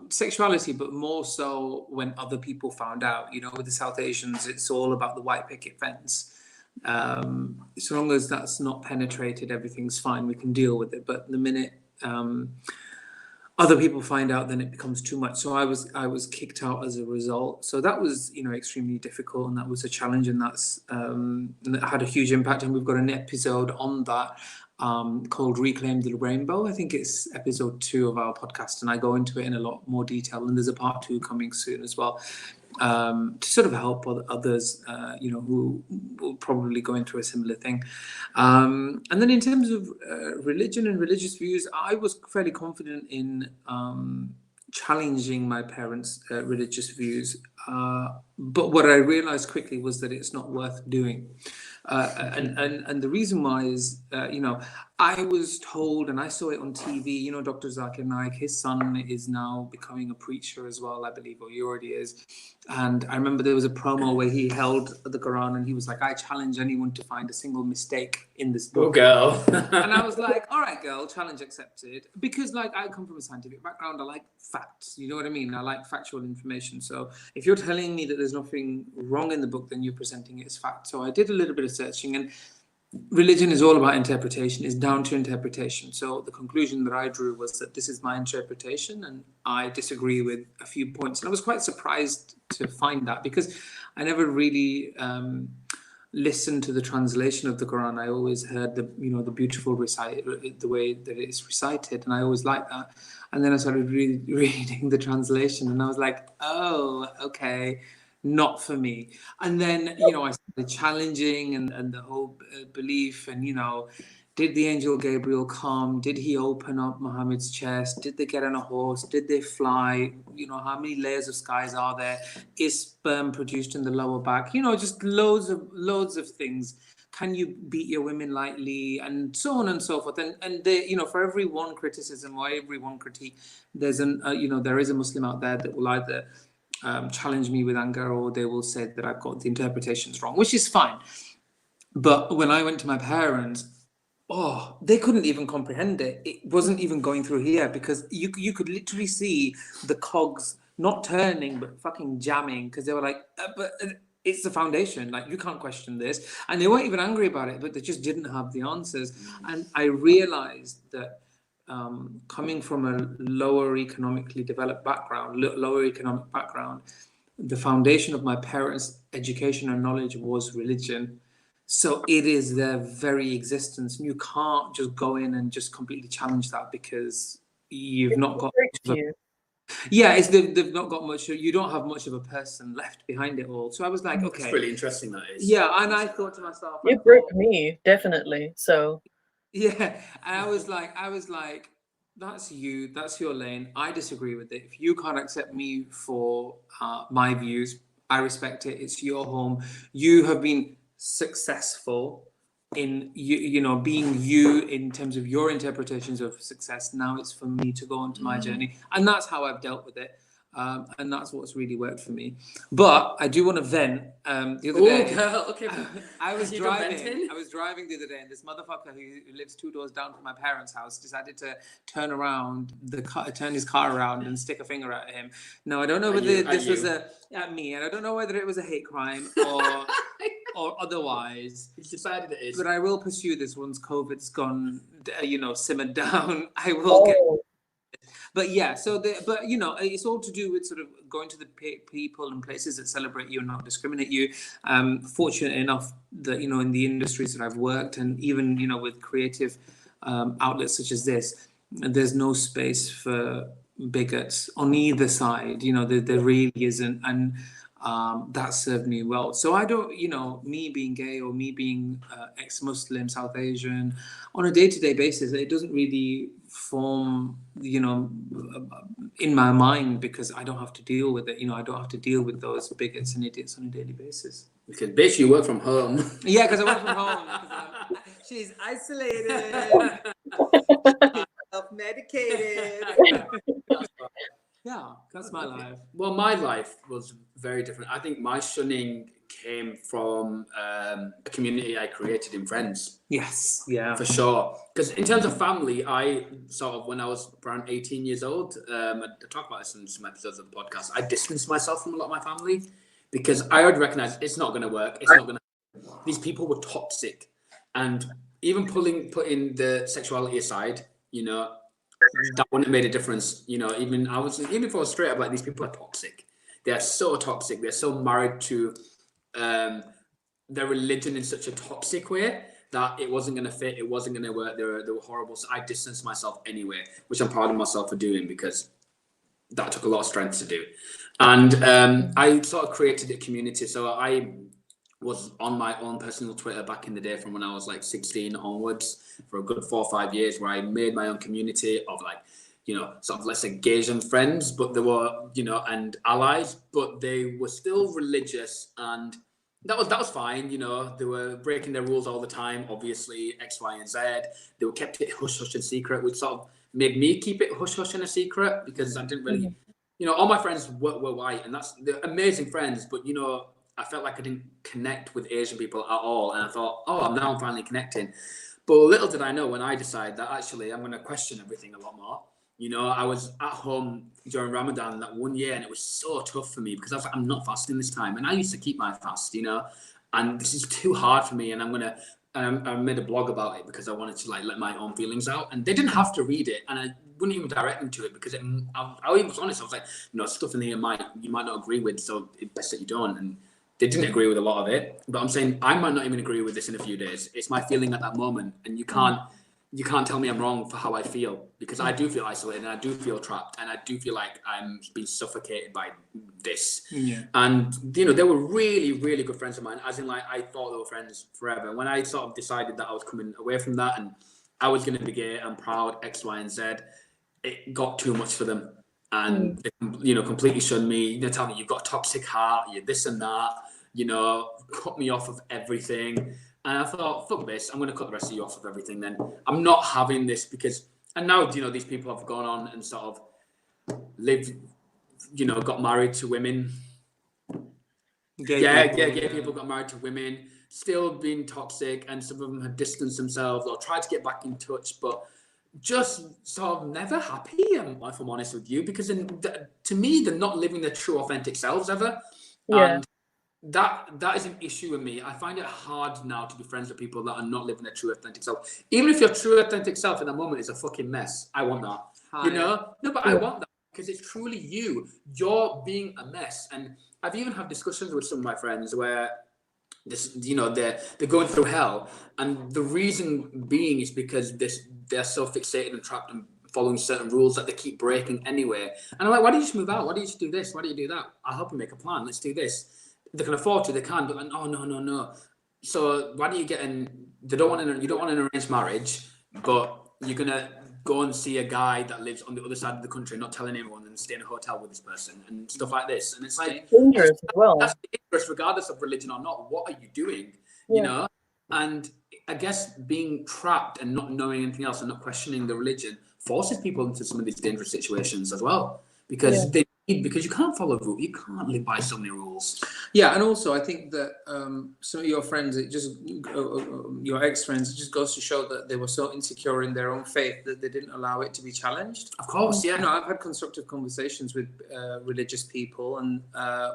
sexuality, but more so when other people found out. You know, with the South Asians, it's all about the white picket fence. So long as that's not penetrated, everything's fine, we can deal with it. But the minute other people find out, then it becomes too much. So I was kicked out as a result. So that was, you know, extremely difficult, and that was a challenge, and that had a huge impact. And we've got an episode on that called Reclaim the Rainbow. I think it's episode 2 of our podcast, and I go into it in a lot more detail. And there's a part 2 coming soon as well, to sort of help others, you know, who will probably go into a similar thing. And then in terms of religion and religious views, I was fairly confident in challenging my parents' religious views. But what I realized quickly was that it's not worth doing. And the reason why is, you know, I was told, and I saw it on TV, you know, Dr. Zakir Naik, his son is now becoming a preacher as well, I believe, or he already is. And I remember there was a promo where he held the Quran and he was like, I challenge anyone to find a single mistake in this book. Oh, girl. And I was like, all right, girl, challenge accepted. Because, like, I come from a scientific background. I like facts. You know what I mean? I like factual information. So if you're telling me that there's nothing wrong in the book, then you're presenting it as fact. So I did a little bit of searching, and religion is all about interpretation. It's down to interpretation. So the conclusion that I drew was that this is my interpretation, and I disagree with a few points. And I was quite surprised to find that, because I never really listened to the translation of the Quran, I always heard the beautiful the way that it's recited, and I always liked that. And then I started reading the translation, and I was like, oh, okay, not for me. And then I started challenging and the whole belief, and did the angel Gabriel come? Did he open up Muhammad's chest? Did they get on a horse? Did they fly? How many layers of skies are there? Is sperm produced in the lower back? Just loads of things. Can you beat your women lightly? And so on and so forth. And they, for every one criticism or every one critique, there's there is a Muslim out there that will either challenge me with anger, or they will say that I've got the interpretations wrong, which is fine. But when I went to my parents, they couldn't even comprehend it. It wasn't even going through here, because you could literally see the cogs not turning but fucking jamming, because they were like, but it's the foundation, like you can't question this. And they weren't even angry about it, but they just didn't have the answers. And I realized that coming from a lower economic background, the foundation of my parents' education and knowledge was religion. So it is their very existence. You can't just go in and just completely challenge that, because you've not got they've not got much. You don't have much of a person left behind it all. So I was like, okay, it's really interesting, that is. Yeah, and I thought to myself, it broke me, definitely. So yeah, and I was like, that's you, that's your lane. I disagree with it. If you can't accept me for my views, I respect it. It's your home. You have been successful in being you in terms of your interpretations of success. Now it's for me to go on to my journey, and that's how I've dealt with it, and that's what's really worked for me. But I do want to vent. The other day, okay. I was driving the other day, and this motherfucker who lives 2 doors down from my parents' house decided to turn his car around and stick a finger at him. Now I don't know whether this was at me, and I don't know whether it was a hate crime or otherwise. He's decided it is. But I will pursue this once COVID's gone, simmered down. I will get. But yeah, it's all to do with sort of going to the people and places that celebrate you and not discriminate you. Fortunate enough that, in the industries that I've worked, and even, with creative outlets such as this, there's no space for bigots on either side. There really isn't. And that served me well. So I don't, me being gay or me being ex-Muslim, South Asian, on a day-to-day basis, it doesn't really form, in my mind, because I don't have to deal with it. I don't have to deal with those bigots and idiots on a daily basis. Because bitch, you work from home. Yeah, because I work from home. She's isolated. Self-medicated. Yeah, that's my life. Well, my life was very different. I think my shunning came from a community I created in friends. Yes, yeah. For sure. Because in terms of family, I sort of, when I was around 18 years old, I talk about this in some episodes of the podcast, I distanced myself from a lot of my family, because I would recognize it's not going to work. It's not going to. These people were toxic. And even putting the sexuality aside, that wouldn't have made a difference. Even before I was straight up, like, these people are toxic. They are so toxic. They're so married to their religion in such a toxic way that it wasn't going to fit. It wasn't going to work. They were horrible. So I distanced myself anyway, which I'm proud of myself for doing, because that took a lot of strength to do. And I sort of created a community. So I was on my own personal Twitter back in the day, from when I was like 16 onwards, for a good 4 or 5 years, where I made my own community of, like, sort of, let's say, Gaysian friends, but they were, and allies, but they were still religious, and that was fine. They were breaking their rules all the time, obviously, X, Y, and Z. They were kept it hush hush and secret, which sort of made me keep it hush hush and a secret, because I didn't really, all my friends were white, and they're amazing friends, but I felt like I didn't connect with Asian people at all, and I thought, I'm finally connecting. But little did I know, when I decided that actually I'm going to question everything a lot more. I was at home during Ramadan that one year, and it was so tough for me, because I was like, I'm not fasting this time. And I used to keep my fast, and this is too hard for me. And I made a blog about it, because I wanted to, like, let my own feelings out. And they didn't have to read it, and I wouldn't even direct them to it, because I was honest. I was like, stuff in here you might not agree with, so it's best that you don't. And they didn't agree with a lot of it, but I'm saying I might not even agree with this in a few days. It's my feeling at that moment, and you can't tell me I'm wrong for how I feel, because I do feel isolated and I do feel trapped and I do feel like I'm being suffocated by this. Yeah. And you know, they were really, really good friends of mine, as in like I thought they were friends forever. When I sort of decided that I was coming away from that and I was going to be gay and proud, X, Y, and Z, it got too much for them. And they, you know, completely shunned me. They tell me, you've got a toxic heart, you're this and that, you know, cut me off of everything. And I thought, fuck this, I'm going to cut the rest of you off of everything then. I'm not having this because, and now, you know, these people have gone on and sort of lived, you know, got married to women. Gay people got married to women, still being toxic, and some of them have distanced themselves or tried to get back in touch, but just sort of never happy, if I'm honest with you, because to me, they're not living their true authentic selves ever. And that is an issue with me. I find it hard now to be friends with people that are not living their true authentic self. Even if your true authentic self in that moment is a fucking mess, I want that. You know? No, but I want that because it's truly you. You're being a mess. And I've even had discussions with some of my friends where this, you know, they're going through hell, and the reason being is because they're so fixated and trapped and following certain rules that they keep breaking anyway. And I'm like, why don't you just move out? Why don't you just do this? Why don't you do that? I'll help you make a plan. Let's do this. They can afford to, they can, but like, oh no. So why don't you get in? You don't want an arranged marriage, but you're gonna go and see a guy that lives on the other side of the country, not telling anyone, and stay in a hotel with this person and stuff like this. And it's like dangerous as well. That's dangerous, regardless of religion or not. What are you doing? You know? And I guess being trapped and not knowing anything else and not questioning the religion forces people into some of these dangerous situations as well. Because because you can't follow rules, you can't live by so many rules. Yeah, and also I think that some of your friends, it just your ex-friends, it just goes to show that they were so insecure in their own faith that they didn't allow it to be challenged. Of course, yeah. You know, I've had constructive conversations with religious people, and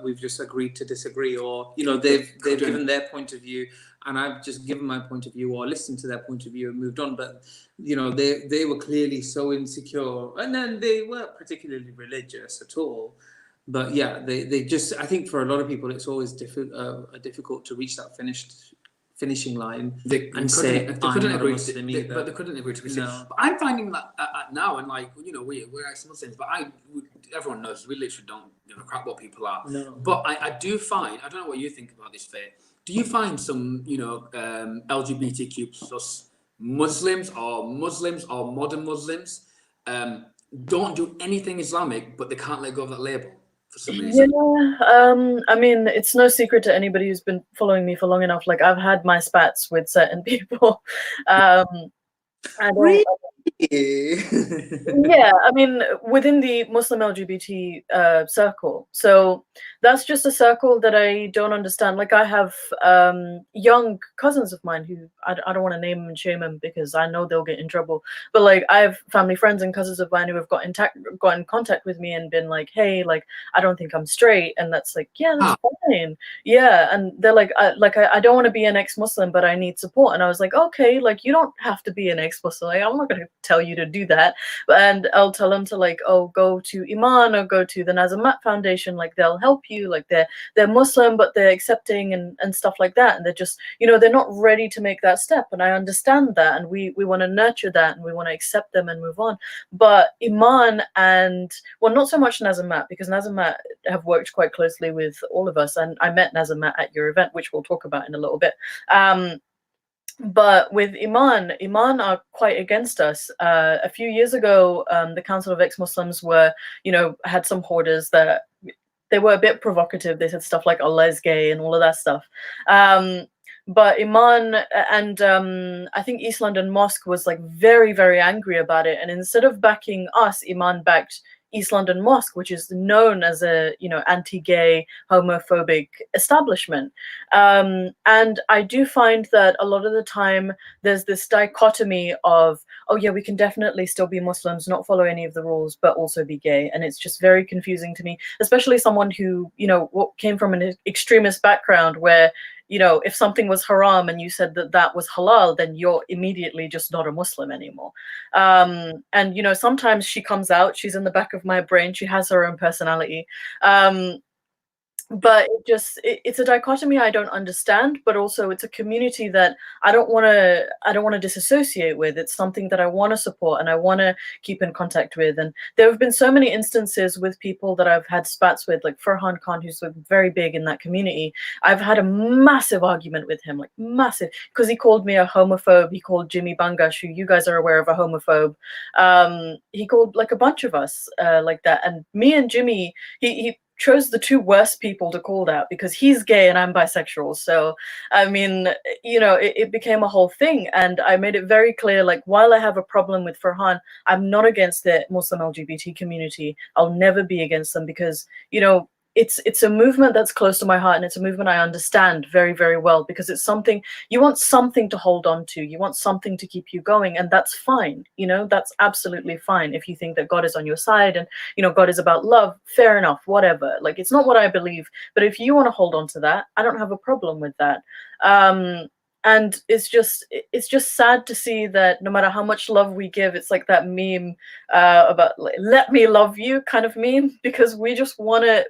we've just agreed to disagree, or you know, they've given their point of view, and I've just given my point of view or listened to their point of view and moved on. But you know, they were clearly so insecure, and then they weren't particularly religious at all. But yeah, they just, I think for a lot of people, it's always difficult to reach that finishing line. They couldn't agree to be saved. No. But I'm finding that now, and like, you know, we're ex-Muslims, but everyone knows we literally don't give a crap what people are. No. But I do find, I don't know what you think about this, Faye. Do you find some, you know, LGBTQ plus Muslims or modern Muslims don't do anything Islamic, but they can't let go of that label for some reason? Yeah, I mean, it's no secret to anybody who's been following me for long enough. Like, I've had my spats with certain people. Really? Yeah, I mean, within the Muslim LGBT circle. So that's just a circle that I don't understand. Like, I have young cousins of mine who I don't want to name and shame them because I know they'll get in trouble. But like, I have family friends and cousins of mine who have got in contact with me and been like, hey, like, I don't think I'm straight, and that's like, yeah, that's fine. Yeah, and they're like, I don't want to be an ex-Muslim, but I need support. And I was like, okay, like, you don't have to be an ex-Muslim. Like, I'm not going to tell you to do that, and I'll tell them to like, oh, go to Iman or go to the Nazamat Foundation. Like, they'll help you. Like, they're Muslim, but they're accepting and stuff like that. And they're just, you know, they're not ready to make that step. And I understand that, and we want to nurture that, and we want to accept them and move on. But Iman and, well, not so much Nazamat, because Nazamat have worked quite closely with all of us, and I met Nazamat at your event, which we'll talk about in a little bit. But with Iman are quite against us. A few years ago, the Council of Ex-Muslims were, you know, had some hoarders that they were a bit provocative. They said stuff like Allah is gay and all of that stuff. But Iman and I think East London Mosque was like very, very angry about it. And instead of backing us, Iman backed East London Mosque, which is known as a, you know, anti-gay, homophobic establishment. And I do find that a lot of the time there's this dichotomy of, oh yeah, we can definitely still be Muslims, not follow any of the rules, but also be gay. And it's just very confusing to me, especially someone who, you know, came from an extremist background where, you know, if something was haram and you said that that was halal, then you're immediately just not a Muslim anymore. And, you know, sometimes she comes out, she's in the back of my brain, she has her own personality. but it's a dichotomy I don't understand, but also it's a community that I don't want to disassociate with. It's something that I want to support and I want to keep in contact with. And there have been so many instances with people that I've had spats with, like Farhan Khan, who's like very big in that community. I've had a massive argument with him, like massive, because he called me a homophobe. He called Jimmy Bangash, who you guys are aware of, a homophobe. He called like a bunch of us like that, and me and Jimmy, he chose the two worst people to call that because he's gay and I'm bisexual. So, I mean, you know, it became a whole thing. And I made it very clear, like, while I have a problem with Farhan, I'm not against the Muslim LGBT community. I'll never be against them because, you know, it's a movement that's close to my heart, and it's a movement I understand very, very well, because it's something you want, something to hold on to, you want something to keep you going, and that's fine. You know, that's absolutely fine. If you think that God is on your side and, you know, God is about love, fair enough, whatever. Like, it's not what I believe, but if you want to hold on to that, I don't have a problem with that. And it's just sad to see that no matter how much love we give, it's like that meme about like, "Let me love you" kind of meme, because we just wanna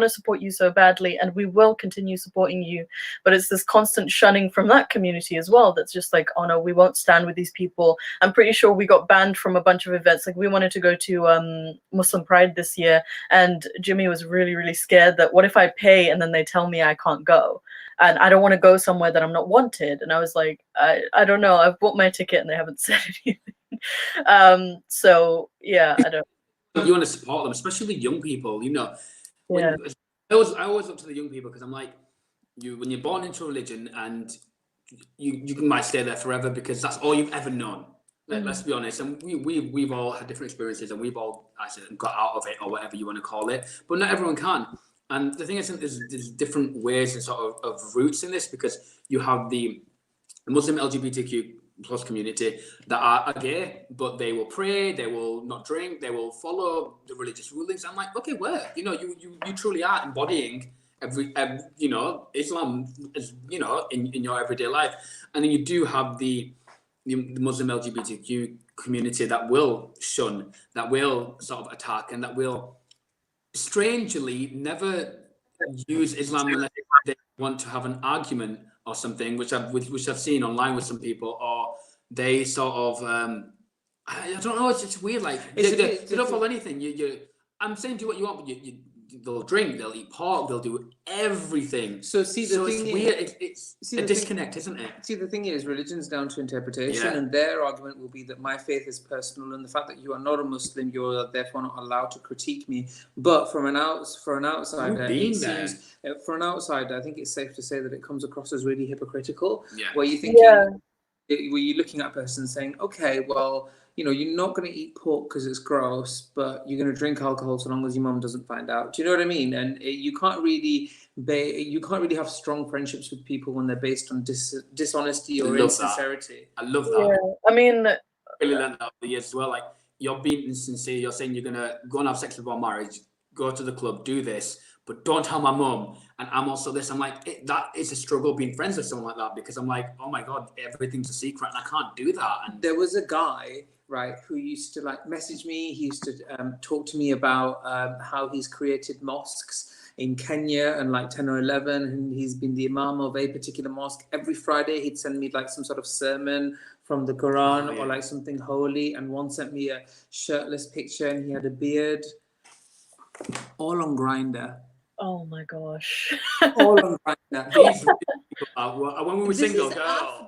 support you so badly, and we will continue supporting you. But it's this constant shunning from that community as well. That's just like, oh no, we won't stand with these people. I'm pretty sure we got banned from a bunch of events. Like, we wanted to go to Muslim Pride this year, and Jimmy was really, really scared that what if I pay and then they tell me I can't go, and I don't want to go somewhere that I'm not wanted. And I was like, I don't know. I've bought my ticket and they haven't said anything. So yeah, I don't. You want to support them, especially young people. You know, Yeah. I always look to the young people, because I'm like, when you're born into a religion, and you might stay there forever because that's all you've ever known. Let's be honest, and we've all had different experiences, and we've all got out of it, or whatever you want to call it. But not everyone can. And the thing is, there's different ways and sort of roots in this, because you have the Muslim LGBTQ plus community that are gay, but they will pray, they will not drink, they will follow the religious rulings. I'm like, okay, where? You know, you truly are embodying every you know, Islam, is, you know, in your everyday life. And then you do have the Muslim LGBTQ community that will shun, that will sort of attack, and that will strangely never use Islam unless they want to have an argument or something, which I've seen online with some people, or they sort of I don't know, it's just weird. Like they don't follow anything. I'm saying do what you want, but they'll drink, they'll eat pork, they'll do everything. So see, the thing it's weird. It's a disconnect, isn't it? See, the thing is, religion's down to interpretation, and their argument will be that my faith is personal, and the fact that you are not a Muslim, you are therefore not allowed to critique me. But for an outsider, I think it's safe to say that it comes across as really hypocritical. Yeah. Where you think where you're looking at a person saying, okay, well, you know, you're not going to eat pork because it's gross, but you're going to drink alcohol so long as your mum doesn't find out. Do you know what I mean? And you can't really have strong friendships with people when they're based on dishonesty or insincerity. I love that. Yeah. I mean, I really learned that over the years as well. Like, you're being insincere. You're saying you're gonna go and have sex before marriage, go to the club, do this, but don't tell my mum. And I'm also this. I'm like, that is a struggle being friends with someone like that, because I'm like, oh my god, everything's a secret, and I can't do that. And there was a guy, right, who used to like message me. He used to talk to me about how he's created mosques in Kenya and like 10 or 11, and he's been the imam of a particular mosque. Every Friday he'd send me like some sort of sermon from the Quran or like something holy, and one sent me a shirtless picture and he had a beard, all on Grindr. Oh my gosh. All on Grindr. When we were single,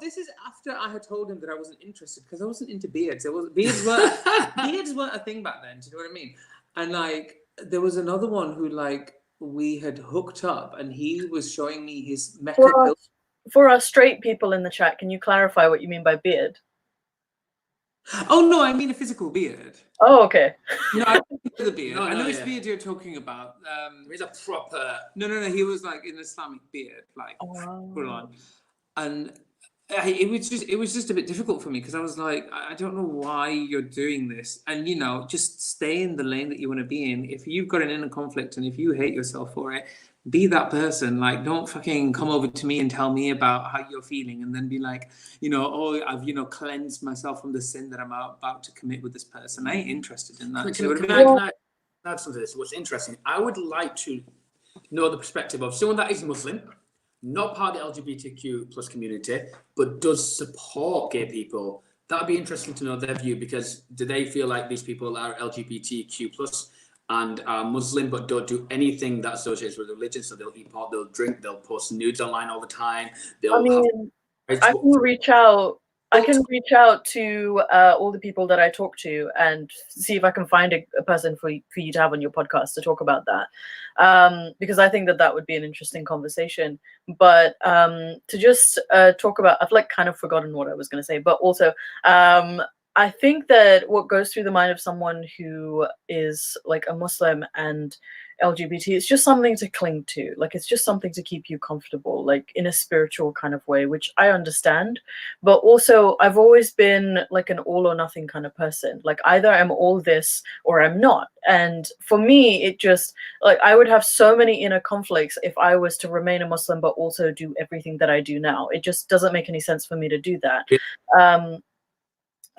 this is after I had told him that I wasn't interested, because I wasn't into beards. Beards weren't a thing back then. Do you know what I mean? And like, there was another one who like we had hooked up, and he was showing me his Mecca. For our straight people in the chat, can you clarify what you mean by beard? Oh no, I mean a physical beard. Oh, okay. No, I don't know the beard. I know which beard you're talking about. He's a proper. No. He was like an Islamic beard, like full on, and it was just a bit difficult for me, because I was like, I don't know why you're doing this, and you know, just stay in the lane that you want to be in. If you've got an inner conflict and if you hate yourself for it, be that person. Like, don't fucking come over to me and tell me about how you're feeling and then be like, you know, oh, I've, you know, cleansed myself from the sin that I'm about to commit with this person. I ain't interested in that. Can I add something to this? What's interesting, I would like to know the perspective of someone that is Muslim, not part of the LGBTQ plus community, but does support gay people. That'd be interesting to know their view, because do they feel like these people are LGBTQ plus and are Muslim but don't do anything that associates with religion? So they'll eat pork, they'll drink, they'll post nudes online all the time. I mean, I can reach out. I can reach out to all the people that I talk to and see if I can find a person for you to have on your podcast to talk about that, because I think that would be an interesting conversation. But to just talk about, I've like kind of forgotten what I was going to say, but also I think that what goes through the mind of someone who is like a Muslim and LGBT, it's just something to cling to. Like, it's just something to keep you comfortable, like in a spiritual kind of way, which I understand. But also, I've always been like an all or nothing kind of person. Like, either I'm all this or I'm not. And for me, it just, like, I would have so many inner conflicts if I was to remain a Muslim but also do everything that I do now. It just doesn't make any sense for me to do that.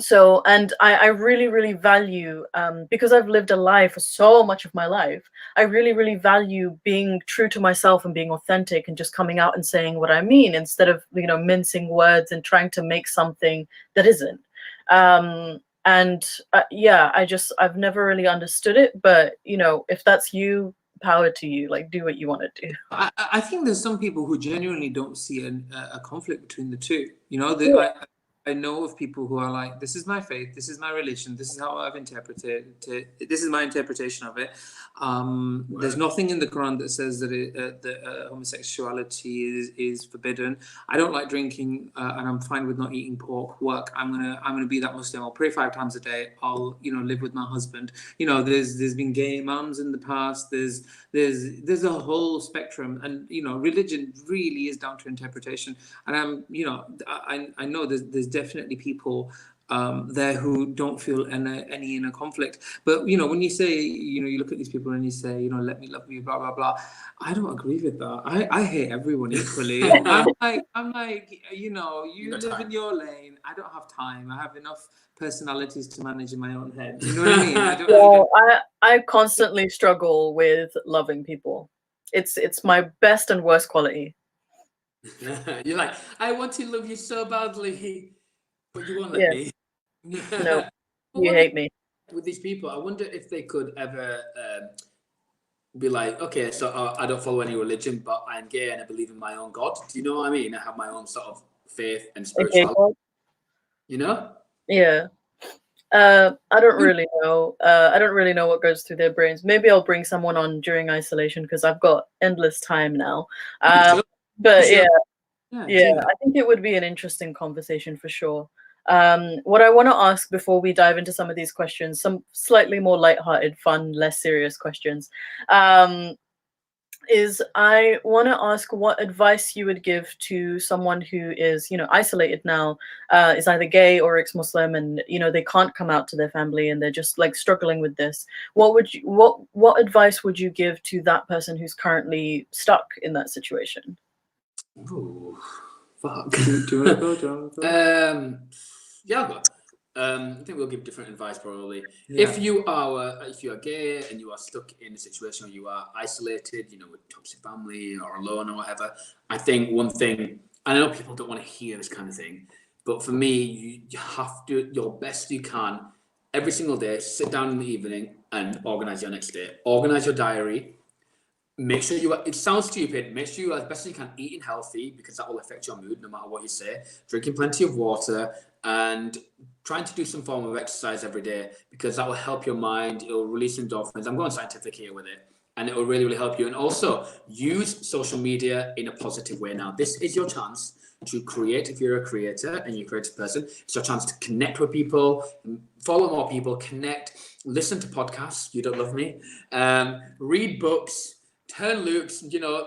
So, and I really, really value, because I've lived a lie for so much of my life, I really, really value being true to myself and being authentic and just coming out and saying what I mean, instead of, you know, mincing words and trying to make something that isn't. Yeah, I've never really understood it, but, you know, if that's you, power to you, like, do what you want to do. I think there's some people who genuinely don't see a conflict between the two. You know, I know of people who are like, this is my faith, this is my religion, this is how I've interpreted it, this is my interpretation of it. There's nothing in the Quran that says that homosexuality is forbidden. I don't like drinking, and I'm fine with not eating pork. I'm gonna be that Muslim. I'll pray 5 times a day. I'll, you know, live with my husband. You know, there's been gay imams in the past. There's a whole spectrum, and, you know, religion really is down to interpretation. And I know there's definitely people there who don't feel any inner conflict. But, you know, when you say, you know, you look at these people and you say, you know, let me love you, blah blah blah, I don't agree with that. I hate everyone equally. I'm like, you know, you live in your lane. I don't have time. I have enough personalities to manage in my own head. You know what I mean? I constantly struggle with loving people. It's my best and worst quality. You're like, I want to love you so badly, but you won't let me. No, you hate me. With these people, I wonder if they could ever be like, okay, so I don't follow any religion, but I'm gay and I believe in my own God. Do you know what I mean? I have my own sort of faith and spirituality. Okay, you know? Yeah. I don't really know. I don't really know what goes through their brains. Maybe I'll bring someone on during isolation, because I've got endless time now. But yeah, I think it would be an interesting conversation for sure. What I want to ask before we dive into some of these questions, some slightly more lighthearted, fun, less serious questions, is I want to ask what advice you would give to someone who is, you know, isolated now, is either gay or ex-Muslim, and, you know, they can't come out to their family and they're just like struggling with this. What advice would you give to that person who's currently stuck in that situation? Ooh, fuck. Do you want to go? Yeah, I'll go. I think we'll give different advice probably. Yeah. If you are gay and you are stuck in a situation where you are isolated, you know, with toxic family or alone or whatever, I think one thing, I know people don't want to hear this kind of thing, but for me, you have to do your best you can every single day. Sit down in the evening and organize your next day. Organize your diary. Make sure it sounds stupid, make sure you, as best as you can, eating healthy, because that will affect your mood no matter what you say. Drinking plenty of water and trying to do some form of exercise every day, because that will help your mind. It will release endorphins. I'm going scientific here with it. And it will really, really help you. And also use social media in a positive way now. This is your chance to create. If you're a creator and you're a creative person, it's your chance to connect with people, follow more people, connect, listen to podcasts. You don't love me. Read books. Turn looks, you know,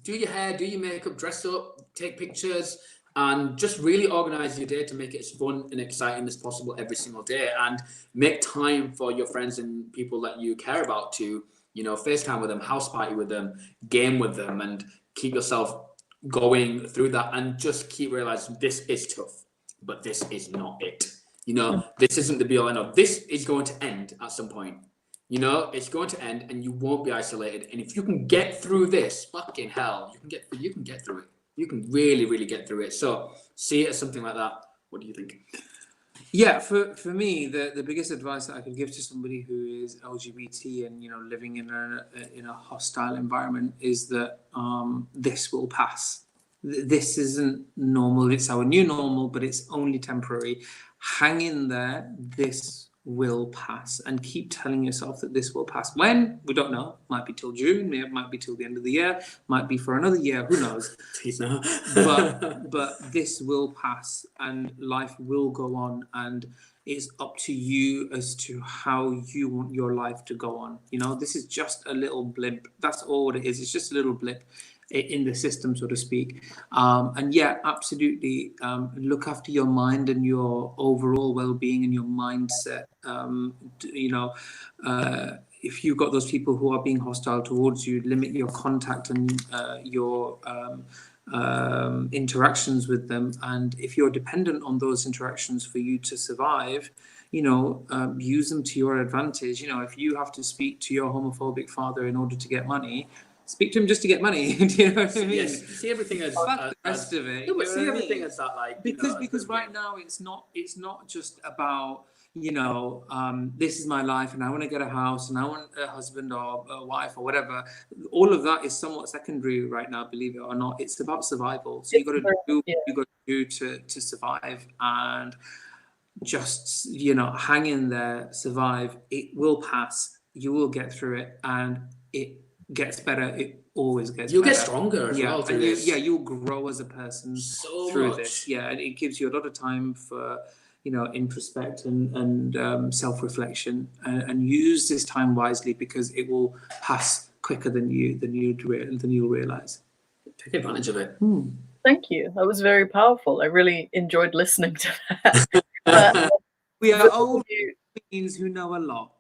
do your hair, do your makeup, dress up, take pictures, and just really organize your day to make it as fun and exciting as possible every single day, and make time for your friends and people that you care about to, you know, FaceTime with them, house party with them, game with them, and keep yourself going through that, and just keep realizing this is tough, but this is not it. You know, this isn't the be all end all. This is going to end at some point. You know, it's going to end, and you won't be isolated. And if you can get through this, fucking hell, you can get through it. You can really, really get through it. So see it as something like that. What do you think? Yeah, for me, the biggest advice that I could give to somebody who is LGBT and living in a hostile environment is that this will pass. This isn't normal. It's our new normal, but it's only temporary. Hang in there. This will pass, and keep telling yourself that this will pass. When? We don't know. Might be till June. It might be till the end of the year. Might be for another year. Who knows? but this will pass, and life will go on, and it's up to you as to how you want your life to go on. This is just a little blip. That's all what it is. It's just a little blip in the system, so to speak. And yeah, absolutely, look after your mind and your overall well-being and your mindset. If you've got those people who are being hostile towards you, limit your contact and your interactions with them. And if you're dependent on those interactions for you to survive, use them to your advantage. If you have to speak to your homophobic father in order to get money, speak to him just to get money. Do you know what I mean? Yes. See everything as the rest of it. No, but see everything as that, like, because right now it's not just about this is my life and I want to get a house and I want a husband or a wife or whatever. All of that is somewhat secondary right now, believe it or not. It's about survival. So you got to do what you got to do to survive, and just hang in there, survive. It will pass. You will get through it, and it gets better. It always gets You'll better. get stronger as well through this. You'll grow as a person through this. Yeah, and it gives you a lot of time for introspect and self-reflection, and use this time wisely, because it will pass quicker than you'll realize. Take advantage of it. Thank you. That was very powerful. I really enjoyed listening to that. We are old beings who know a lot.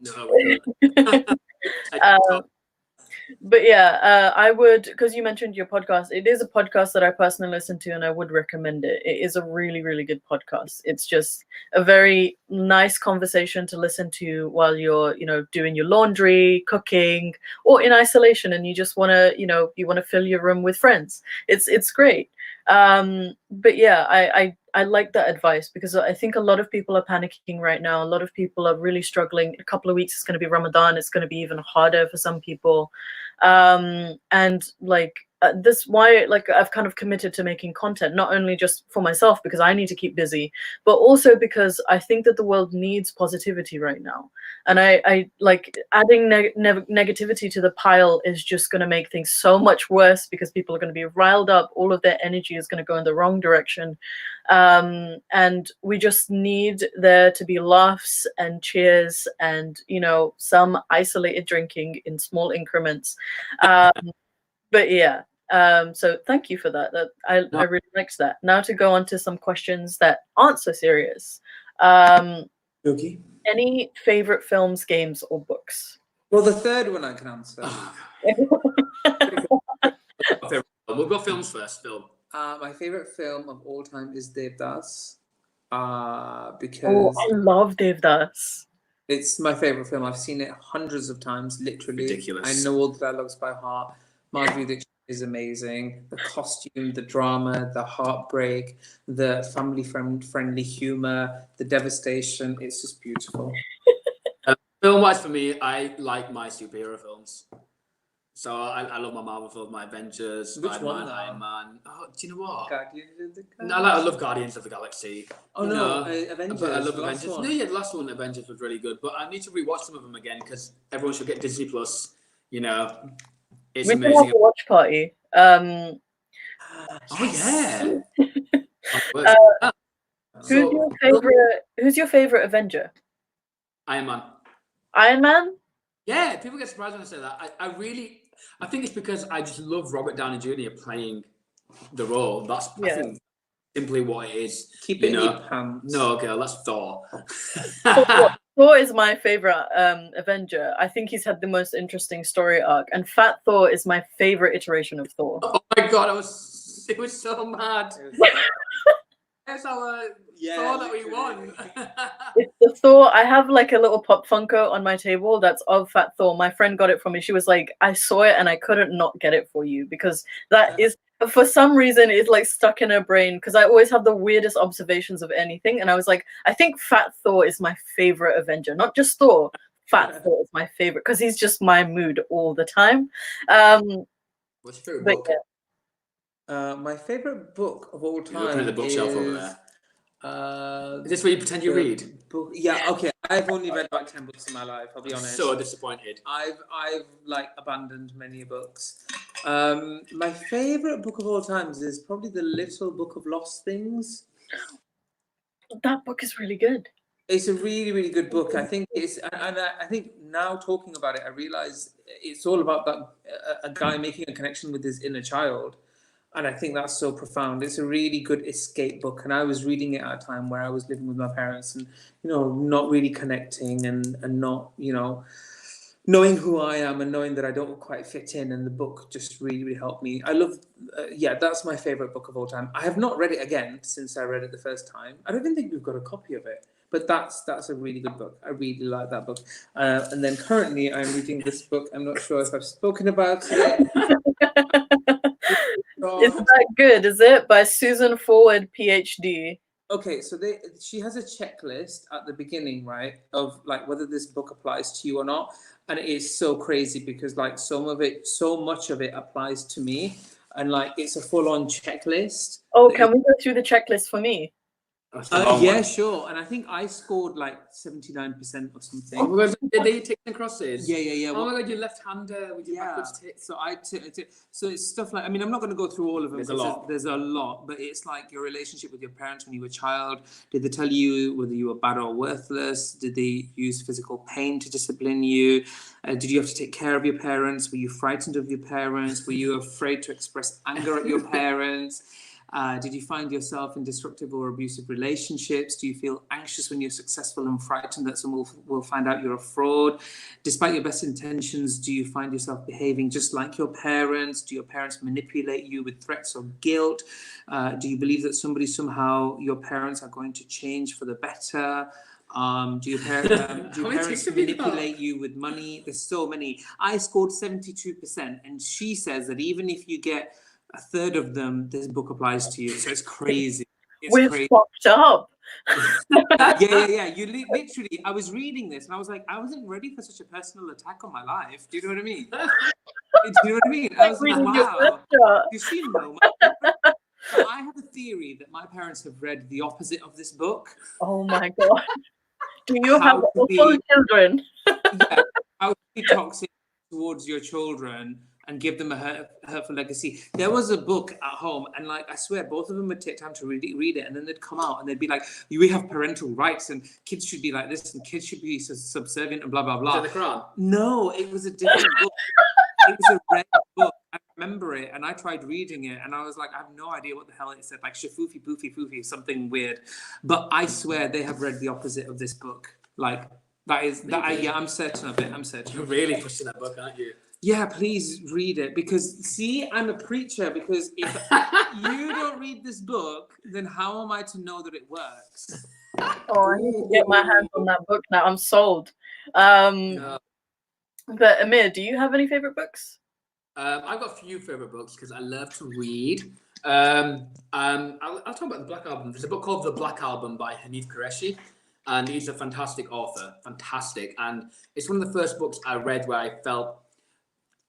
But yeah, I would, because you mentioned your podcast. It is a podcast that I personally listen to, and I would recommend it. It is a really, really good podcast. It's just a very nice conversation to listen to while you're, doing your laundry, cooking, or in isolation, and you just want to, you want to fill your room with friends. It's great. But yeah, I like that advice, because I think a lot of people are panicking right now. A lot of people are really struggling. A couple of weeks is going to be Ramadan. It's going to be even harder for some people. And like, this why I've kind of committed to making content, not only just for myself because I need to keep busy, but also because I think that the world needs positivity right now. And I like adding negativity to the pile is just going to make things so much worse, because people are going to be riled up. All of their energy is going to go in the wrong direction. And we just need there to be laughs and cheers and, some isolated drinking in small increments. But yeah, so thank you for that. I really liked that. Now to go on to some questions that aren't so serious. Okay. Any favorite films, games, or books? Well, the third one I can answer. We'll go films first. Film. My favorite film of all time is Devdas. Because I love Devdas. It's my favorite film. I've seen it hundreds of times, literally. Ridiculous. I know all the dialogues by heart. Madhuri Dixit is amazing. The costume, the drama, the heartbreak, the family-friendly humor, the devastation. It's just beautiful. Film-wise, for me, I like my superhero films. So I love my Marvel films, my Avengers, Which one, Iron Man. Oh, do you know what? Guardians of the Galaxy. No, I love Guardians of the Galaxy. Oh no, Avengers. I love the last Avengers. one. No, yeah, the last one, Avengers, was really good. But I need to rewatch some of them again, because everyone should get Disney Plus. It's We amazing. can have a watch party. Oh yeah. Who's your favorite Avenger? Iron Man. Iron Man? Yeah, people get surprised when I say that. I think it's because I just love Robert Downey Jr. playing the role. That's I think simply what it is. Keep it in your pants. No, girl, that's Thor. Thor is my favorite Avenger. I think he's had the most interesting story arc, and Fat Thor is my favorite iteration of Thor. Oh my god, it was so mad. That's our Yeah, Thor that we literally. want. It's the Thor. I have like a little pop Funko on my table that's of Fat Thor. My friend got it for me. She was like, I saw it and I couldn't not get it for you because that is, for some reason, it's like stuck in her brain because I always have the weirdest observations of anything. And I was like, I think Fat Thor is my favorite Avenger, not just Thor. Fat Thor is my favorite because he's just my mood all the time. What's your favorite But book? yeah. My favorite book of all You're looking at the time bookshelf over is there. Is this where you pretend you the read? book. Yeah, okay. I've only read about 10 books in my life. I'll be honest. So disappointed. I've like abandoned many books. My favorite book of all times is probably The Little Book of Lost Things. That book is really good. It's a really, really good book. I think it's, and I think now talking about it, I realize it's all about that a guy making a connection with his inner child, and I think that's so profound. It's a really good escape book, and I was reading it at a time where I was living with my parents, and not really connecting, and not knowing who I am and knowing that I don't quite fit in, and the book just really, really helped me. I love, that's my favorite book of all time. I have not read it again since I read it the first time. I don't even think we've got a copy of it. But that's a really good book. I really like that book. And then currently I'm reading this book. I'm not sure if I've spoken about it. Isn't that good? Is it by Susan Forward, PhD? Okay, so she has a checklist at the beginning, right, of like whether this book applies to you or not, and it is so crazy because like so much of it applies to me, and like it's a full-on checklist. Oh, can we go through the checklist for me? Yeah, sure. And I think I scored like 79% or something. Oh my God, did they ticks and crosses? Yeah. Oh my God, you're left-hander with your backwards tick. So so it's stuff like, I mean, I'm not going to go through all of them. There's a lot, but it's like your relationship with your parents when you were a child. Did they tell you whether you were bad or worthless? Did they use physical pain to discipline you? Did you have to take care of your parents? Were you frightened of your parents? Were you afraid to express anger at your parents? Did you find yourself in destructive or abusive relationships? Do you feel anxious when you're successful and frightened that someone will find out you're a fraud? Despite your best intentions, do you find yourself behaving just like your parents? Do your parents manipulate you with threats or guilt? Do you believe that somehow your parents are going to change for the better? Do your parents manipulate you with money? There's so many. I scored 72%, and she says that even if you get a third of them, this book applies to you. So it's crazy. We're fucked up. Yeah. You literally, I was reading this and I was like, I wasn't ready for such a personal attack on my life. Do you know what I mean? Do you know what I mean? I was like, wow. Do she know? I have a theory that my parents have read the opposite of this book. Oh my God. Do you have awful children? Yeah, how to be toxic towards your children and give them a hurtful legacy. There was a book at home, and like I swear, both of them would take time to read it, and then they'd come out and they'd be like, "We have parental rights, and kids should be like this, and kids should be subservient, and blah blah blah." Was it the Quran? No, it was a different book. It was a red book. I remember it, and I tried reading it, and I was like, I have no idea what the hell it said, like shafoofy, poofy, foofy, something weird. But I swear they have read the opposite of this book. Like that is that. Yeah, I'm certain of it. I'm certain. You're really pushing that book, aren't you? Yeah, please read it, because see, I'm a preacher, because if you don't read this book, then how am I to know that it works? Oh, I need to get my hands on that book now. I'm sold. But Amir, do you have any favorite books? I've got a few favorite books because I love to read. I'll talk about the Black Album. There's a book called The Black Album by Hanif Qureshi, and he's a fantastic author, fantastic. And it's one of the first books I read where I felt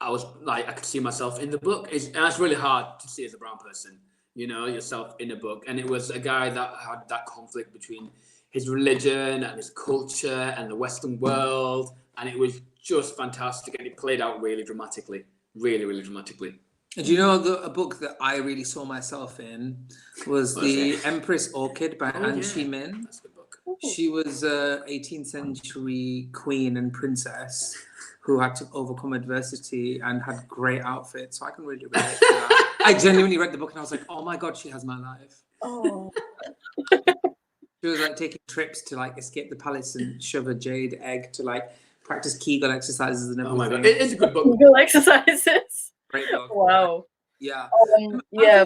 I was like, I could see myself in the book. And that's really hard to see as a brown person, yourself in a book. And it was a guy that had that conflict between his religion and his culture and the Western world. And it was just fantastic. And it played out really dramatically, really, really dramatically. Do you know a book that I really saw myself in was The Empress Orchid by An Chi Min. That's a good book. She was a 18th century queen and princess who had to overcome adversity and had great outfits. So I can really relate to that. I genuinely read the book and I was like, oh my God, she has my life. Oh. She was like taking trips to like escape the palace and shove a jade egg to like practice Kegel exercises and everything. Oh my God, it's a good book. Kegel exercises. Great book. Wow. Yeah. Yeah,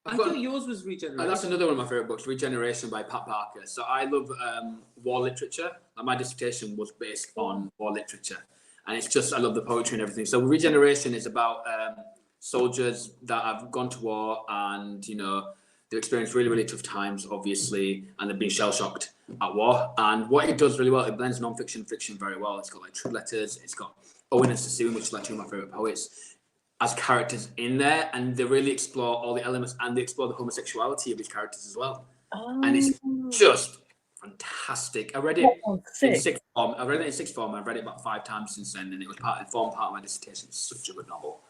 I thought yours was Regeneration. That's another one of my favourite books, Regeneration by Pat Parker. So I love war literature. And my dissertation was based on war literature. And it's just, I love the poetry and everything. So Regeneration is about soldiers that have gone to war and, you know, they've experienced really, really tough times, obviously, and they've been shell-shocked at war. And what it does really well, it blends non-fiction and fiction very well. It's got like True Letters, it's got Owen and Sassoon, which is like two of my favourite poets, as characters in there, and they really explore all the elements, and they explore the homosexuality of these characters as well. And it's just fantastic. I read it in sixth form. I read it in sixth form. I've read it about 5 times since then, and it formed part of my dissertation. It's such a good novel.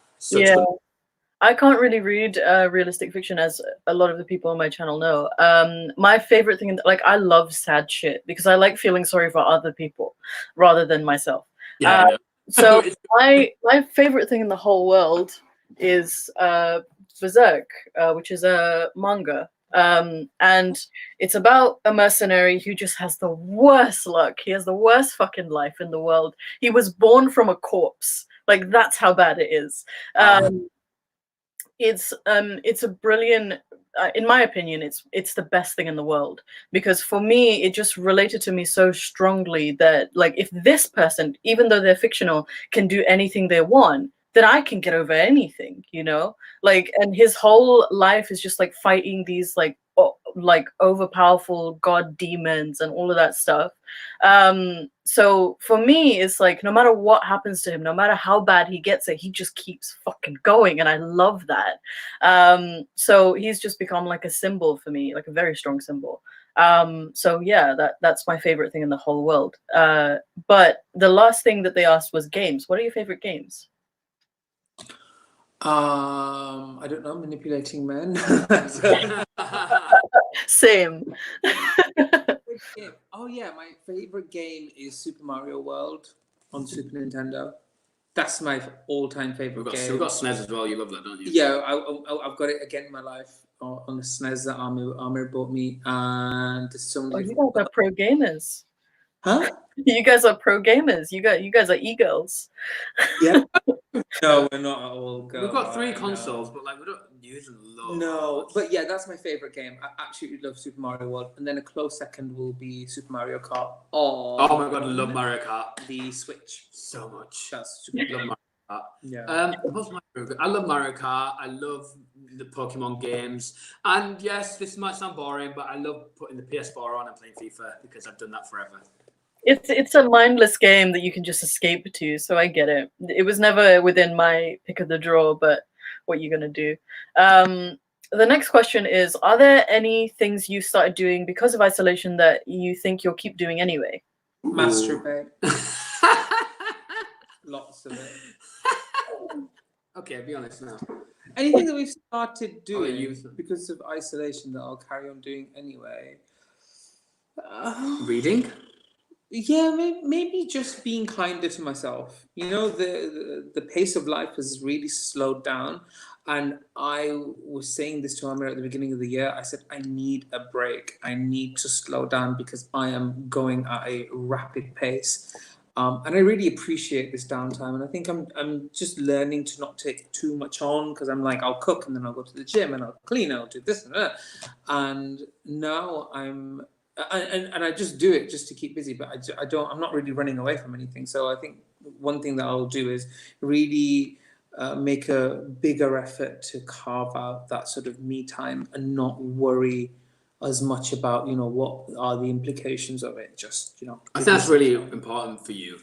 I can't really read realistic fiction, as a lot of the people on my channel know. My favorite thing, like, I love sad shit because I like feeling sorry for other people rather than myself. So my favorite thing in the whole world is Berserk, which is a manga. And it's about a mercenary who just has the worst luck. He has the worst fucking life in the world. He was born from a corpse. Like, that's how bad it is. It's a brilliant, in my opinion, it's the best thing in the world, because for me it just related to me so strongly that, like, if this person, even though they're fictional, can do anything they want, then I can get over anything, you know? Like, and his whole life is just like fighting these like overpowerful god demons and all of that stuff. So for me, it's like, no matter what happens to him, no matter how bad he gets it, he just keeps fucking going, and I love that. So he's just become like a symbol for me, like a very strong symbol. So yeah, that's my favorite thing in the whole world. But the last thing that they asked was games. What are your favorite games? I don't know, manipulating men. Same. Oh yeah, my favorite game is Super Mario World on Super Nintendo. That's my all-time favorite game. We've got SNES as well. You love that, don't you? Yeah, I've got it again in my life on the SNES that Amir bought me, and there's so many. You guys are pro gamers. Huh? You guys are pro gamers. You guys are e-girls. Yeah. No, we're not at all. We've got 3 consoles, but like we don't use them a lot. No, but yeah, that's my favorite game. I absolutely love Super Mario World, and then a close second will be Super Mario Kart. Oh my god, I love Mario Kart. The Switch So much. That's super. Love Mario Kart. Yeah. What's my favorite? I love Mario Kart. I love the Pokemon games, and yes, this might sound boring, but I love putting the PS4 on and playing FIFA because I've done that forever. It's a mindless game that you can just escape to, so I get it. It was never within my pick of the drawer, but what you're gonna do. The next question is, are there any things you started doing because of isolation that you think you'll keep doing anyway? Masturbate. Lots of it. Okay, be honest now. Anything that we've started doing because of isolation that I'll carry on doing anyway. Reading? Yeah, maybe just being kinder to myself. You know, the pace of life has really slowed down. And I was saying this to Amir at the beginning of the year. I said, I need a break. I need to slow down because I am going at a rapid pace. And I really appreciate this downtime. And I think I'm just learning to not take too much on, because I'm like, I'll cook and then I'll go to the gym and I'll clean, I'll do this and that. And now and I just do it just to keep busy, but I'm not really running away from anything. So I think one thing that I'll do is really make a bigger effort to carve out that sort of me time and not worry as much about, you know, what are the implications of it. Just, you know, I think that's really important for you,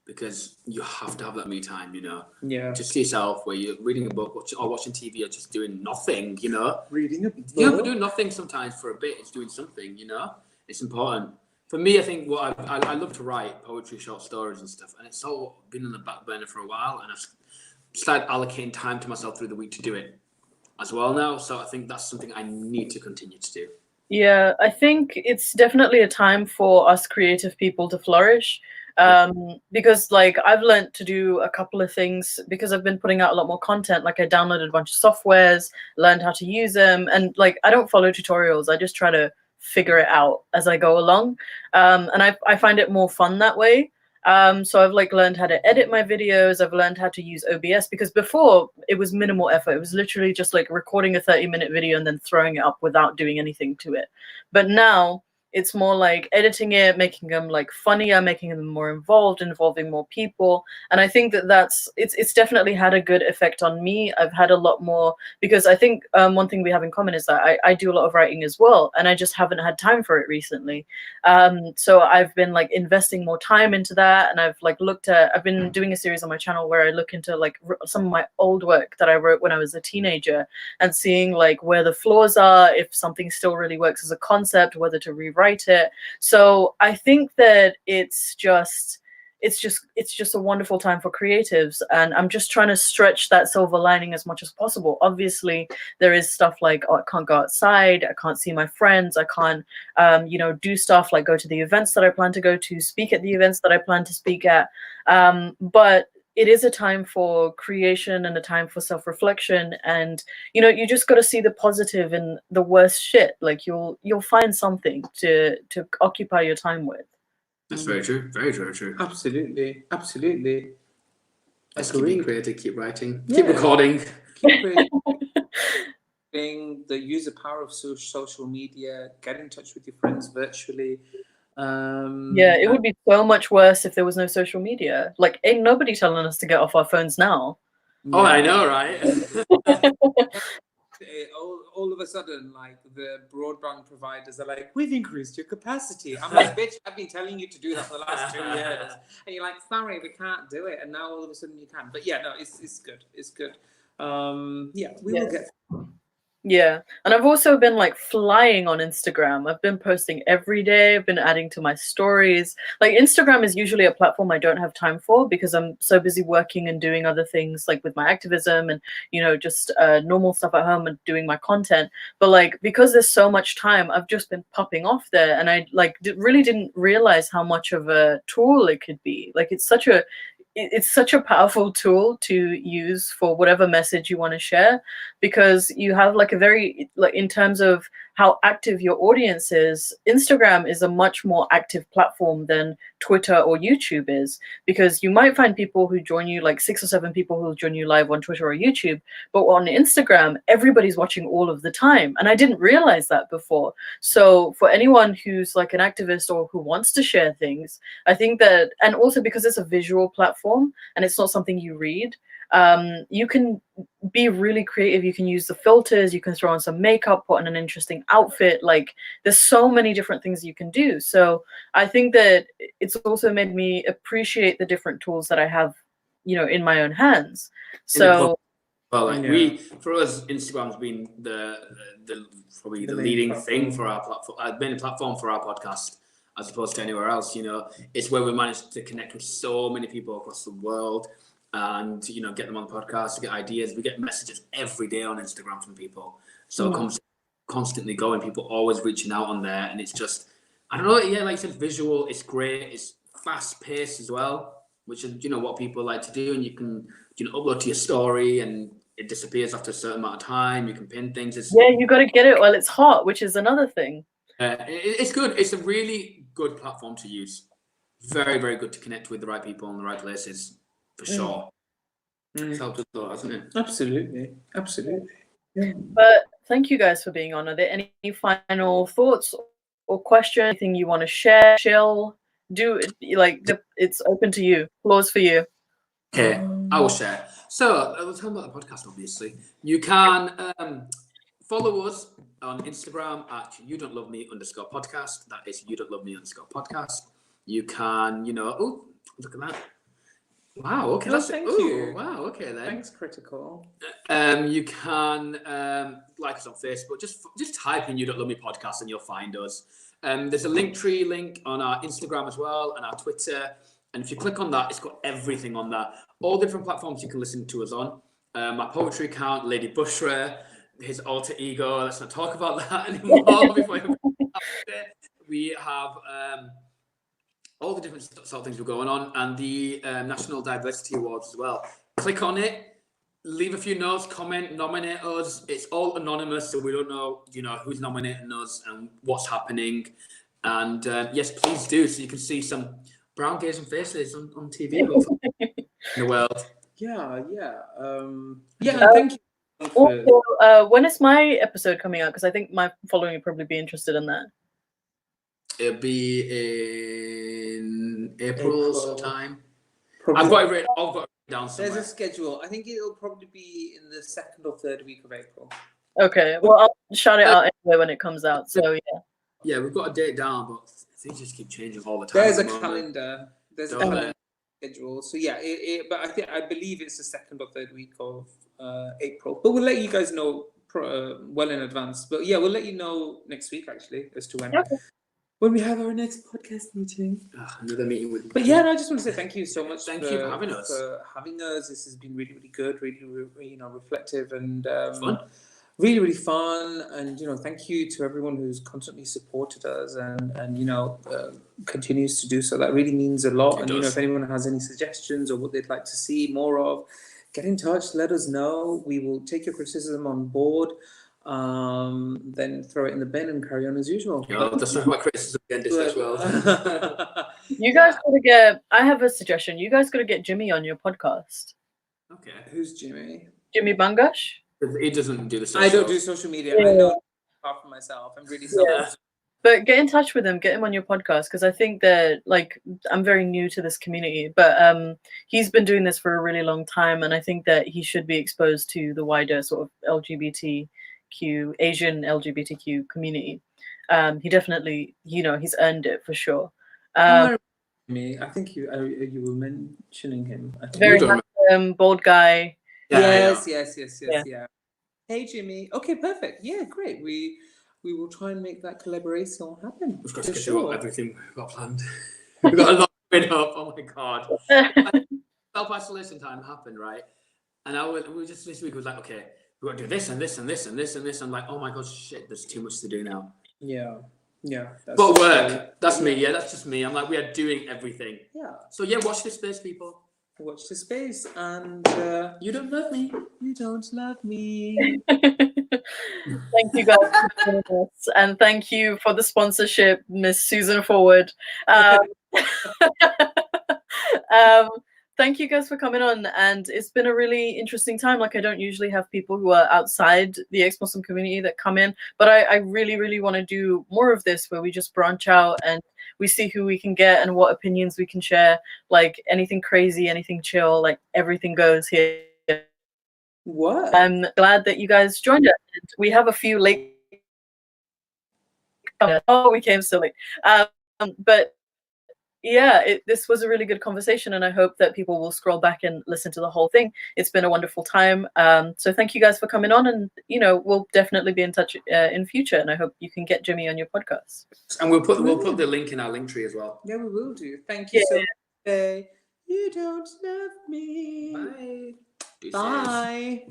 because you have to have that me time, you know. Yeah. Just to yourself, where you're reading a book or watching TV or just doing nothing, you know. Reading a book. Yeah, but doing nothing sometimes for a bit, it's doing something, you know. It's important. For me, I think I love to write poetry, short stories and stuff, and it's all been on the back burner for a while, and I've started allocating time to myself through the week to do it as well now. So I think that's something I need to continue to do. Yeah, I think it's definitely a time for us creative people to flourish. Because like I've learned to do a couple of things because I've been putting out a lot more content. Like I downloaded a bunch of softwares, learned how to use them, and like I don't follow tutorials. I just try to figure it out as I go along. And I find it more fun that way. So I've like learned how to edit my videos. I've learned how to use OBS, because before it was minimal effort. It was literally just like recording a 30-minute video and then throwing it up without doing anything to it. But now it's more like editing it, making them like funnier, making them more involved, involving more people. And I think that it's definitely had a good effect on me. I've had a lot more, because I think one thing we have in common is that I do a lot of writing as well, and I just haven't had time for it recently. So I've been like investing more time into that, and I've been doing a series on my channel where I look into like some of my old work that I wrote when I was a teenager, and seeing like where the flaws are, if something still really works as a concept, whether to rewrite it. So I think that it's just a wonderful time for creatives, and I'm just trying to stretch that silver lining as much as possible. Obviously there is stuff like, oh, I can't go outside, I can't see my friends, I can't do stuff like go to the events that I plan to go to, speak at the events that I plan to speak at, but it is a time for creation and a time for self-reflection, and you just got to see the positive in the worst shit. Like you'll find something to occupy your time with. That's very true. Very, very true. Absolutely, absolutely. Let's keep being creative, keep writing, keep recording. Keep use the power of social media, get in touch with your friends virtually. Yeah, it would be so much worse if there was no social media. Like, ain't nobody telling us to get off our phones now. Oh, I know, right? all of a sudden, like the broadband providers are like, we've increased your capacity. I'm like, bitch, I've been telling you to do that for the last 2 years, and you're like, sorry, we can't do it, and now all of a sudden you can. But yeah, no, it's good. It's good. Yeah, we will get. Yeah, and I've also been like flying on Instagram. I've been posting every day. I've been adding to my stories. Like Instagram is usually a platform I don't have time for because I'm so busy working and doing other things like with my activism and just normal stuff at home and doing my content. But like because there's so much time, I've just been popping off there, and I like really didn't realize how much of a tool it could be. Like it's such a powerful tool to use for whatever message you want to share, because you have like a very, like in terms of how active your audience is, Instagram is a much more active platform than Twitter or YouTube is, because you might find people who join you, like 6 or 7 people who join you live on Twitter or YouTube, but on Instagram everybody's watching all of the time, and I didn't realize that before. So for anyone who's like an activist or who wants to share things, I think that, and also because it's a visual platform and it's not something you read, you can be really creative. You can use the filters, you can throw on some makeup, put on an interesting outfit. Like there's so many different things you can do. So I think that it's also made me appreciate the different tools that I have, in my own hands. So for us, Instagram's been probably the leading thing for our platform, main platform for our podcast, as opposed to anywhere else. It's where we managed to connect with so many people across the world, and get them on the podcast, to get ideas. We get messages every day on Instagram from people, so it comes constantly going. People always reaching out on there, and it's just, I don't know, yeah, like you said, visual. It's great. It's fast paced as well, which is what people like to do, and you can upload to your story and it disappears after a certain amount of time. You can pin things. You got to get it while it's hot, which is another thing. It's good. It's a really good platform to use. Very, very good to connect with the right people in the right places, for sure. It's helped us a lot, hasn't it? Absolutely, absolutely. Yeah. But thank you guys for being on. Are there any final thoughts or questions? Anything you want to share? Chill. Do it's open to you. Applause for you. Okay, I will share. So we'll talk about the podcast. Obviously, you can follow us on Instagram at you.don't.love.me_podcast. That is you.don't.love.me_podcast. You can, oh, look at that. Wow, okay, thank you. Wow, okay then. Thanks, Critical. You can like us on Facebook. Just type in you.don't.love.me podcast and you'll find us. There's a Linktree link on our Instagram as well and our Twitter. And if you click on that, it's got everything on there. All different platforms you can listen to us on. My poetry account, Lady Bushra, his alter ego. Let's not talk about that anymore. We have all the different sort of things we're going on, and the National Diversity Awards as well. Click on it, leave a few notes, comment, nominate us. It's all anonymous, so we don't know, who's nominating us and what's happening. And yes, please do, so you can see some brown gays and faces on TV hopefully, in the world. Yeah. And thank you. Also, when is my episode coming out? Because I think my following would probably be interested in that. It'll be in April sometime. Probably. I've got it written down somewhere. There's a schedule. I think it'll probably be in the 2nd or 3rd week of April. Okay, well, I'll shout it out anyway when it comes out. So yeah. Yeah, we've got a date down, but things just keep changing all the time. There's a calendar. There's a calendar schedule. So yeah, but I believe it's the 2nd or 3rd week of April. But we'll let you guys know well in advance. But yeah, we'll let you know next week actually as to when we have our next podcast meeting. Another meeting with you. But yeah, I just want to say thank you so much. Thank you for having us. This has been really, really good, really, reflective and fun. Really, really fun. And thank you to everyone who's constantly supported us and continues to do so. That really means a lot. And if anyone has any suggestions or what they'd like to see more of, get in touch. Let us know. We will take your criticism on board. Then throw it in the bin and carry on as usual. That's not my criticism again as well. You guys gotta get. I have a suggestion. You guys gotta get Jimmy on your podcast. Okay. Who's Jimmy? Jimmy Bangash. He doesn't do the social. I don't do social media. I know apart from myself. I'm really sorry. But get in touch with him. Get him on your podcast because I think that I'm very new to this community, but he's been doing this for a really long time, and I think that he should be exposed to the wider sort of Asian LGBTQ community. He definitely, he's earned it for sure. I think you were mentioning him. Very handsome, bald guy. Yes. Hey Jimmy. Okay, perfect. Yeah, great. We will try and make that collaboration happen. We've got to schedule everything we've got planned. We've got a lot coming up. Oh my god. Self-isolation time happened, right? And we just this week was like, okay, we've got to do this and this and this and this and this. I'm like, oh my god, shit, there's too much to do now. Yeah. But work. That's me. Yeah, that's just me. I'm like, we are doing everything. Yeah. So yeah, watch this space, people. Watch this space, and you don't love me. You don't love me. Thank you guys for doing this, and thank you for the sponsorship, Miss Susan Forward. Thank you guys for coming on, and it's been a really interesting time. I don't usually have people who are outside the ex-Muslim community that come in, but I really, really want to do more of this where we just branch out and we see who we can get and what opinions we can share. Anything crazy, anything chill, everything goes here. What? I'm glad that you guys joined us. We have a few late. Oh, we came so late. But yeah, this was a really good conversation, and I hope that people will scroll back and listen to the whole thing. It's been a wonderful time. So thank you guys for coming on, and we'll definitely be in touch in future. And I hope you can get Jimmy on your podcast. And we'll put the link in our link tree as well. Yeah, we will do. Thank you so much. You don't love me. Bye. Bye.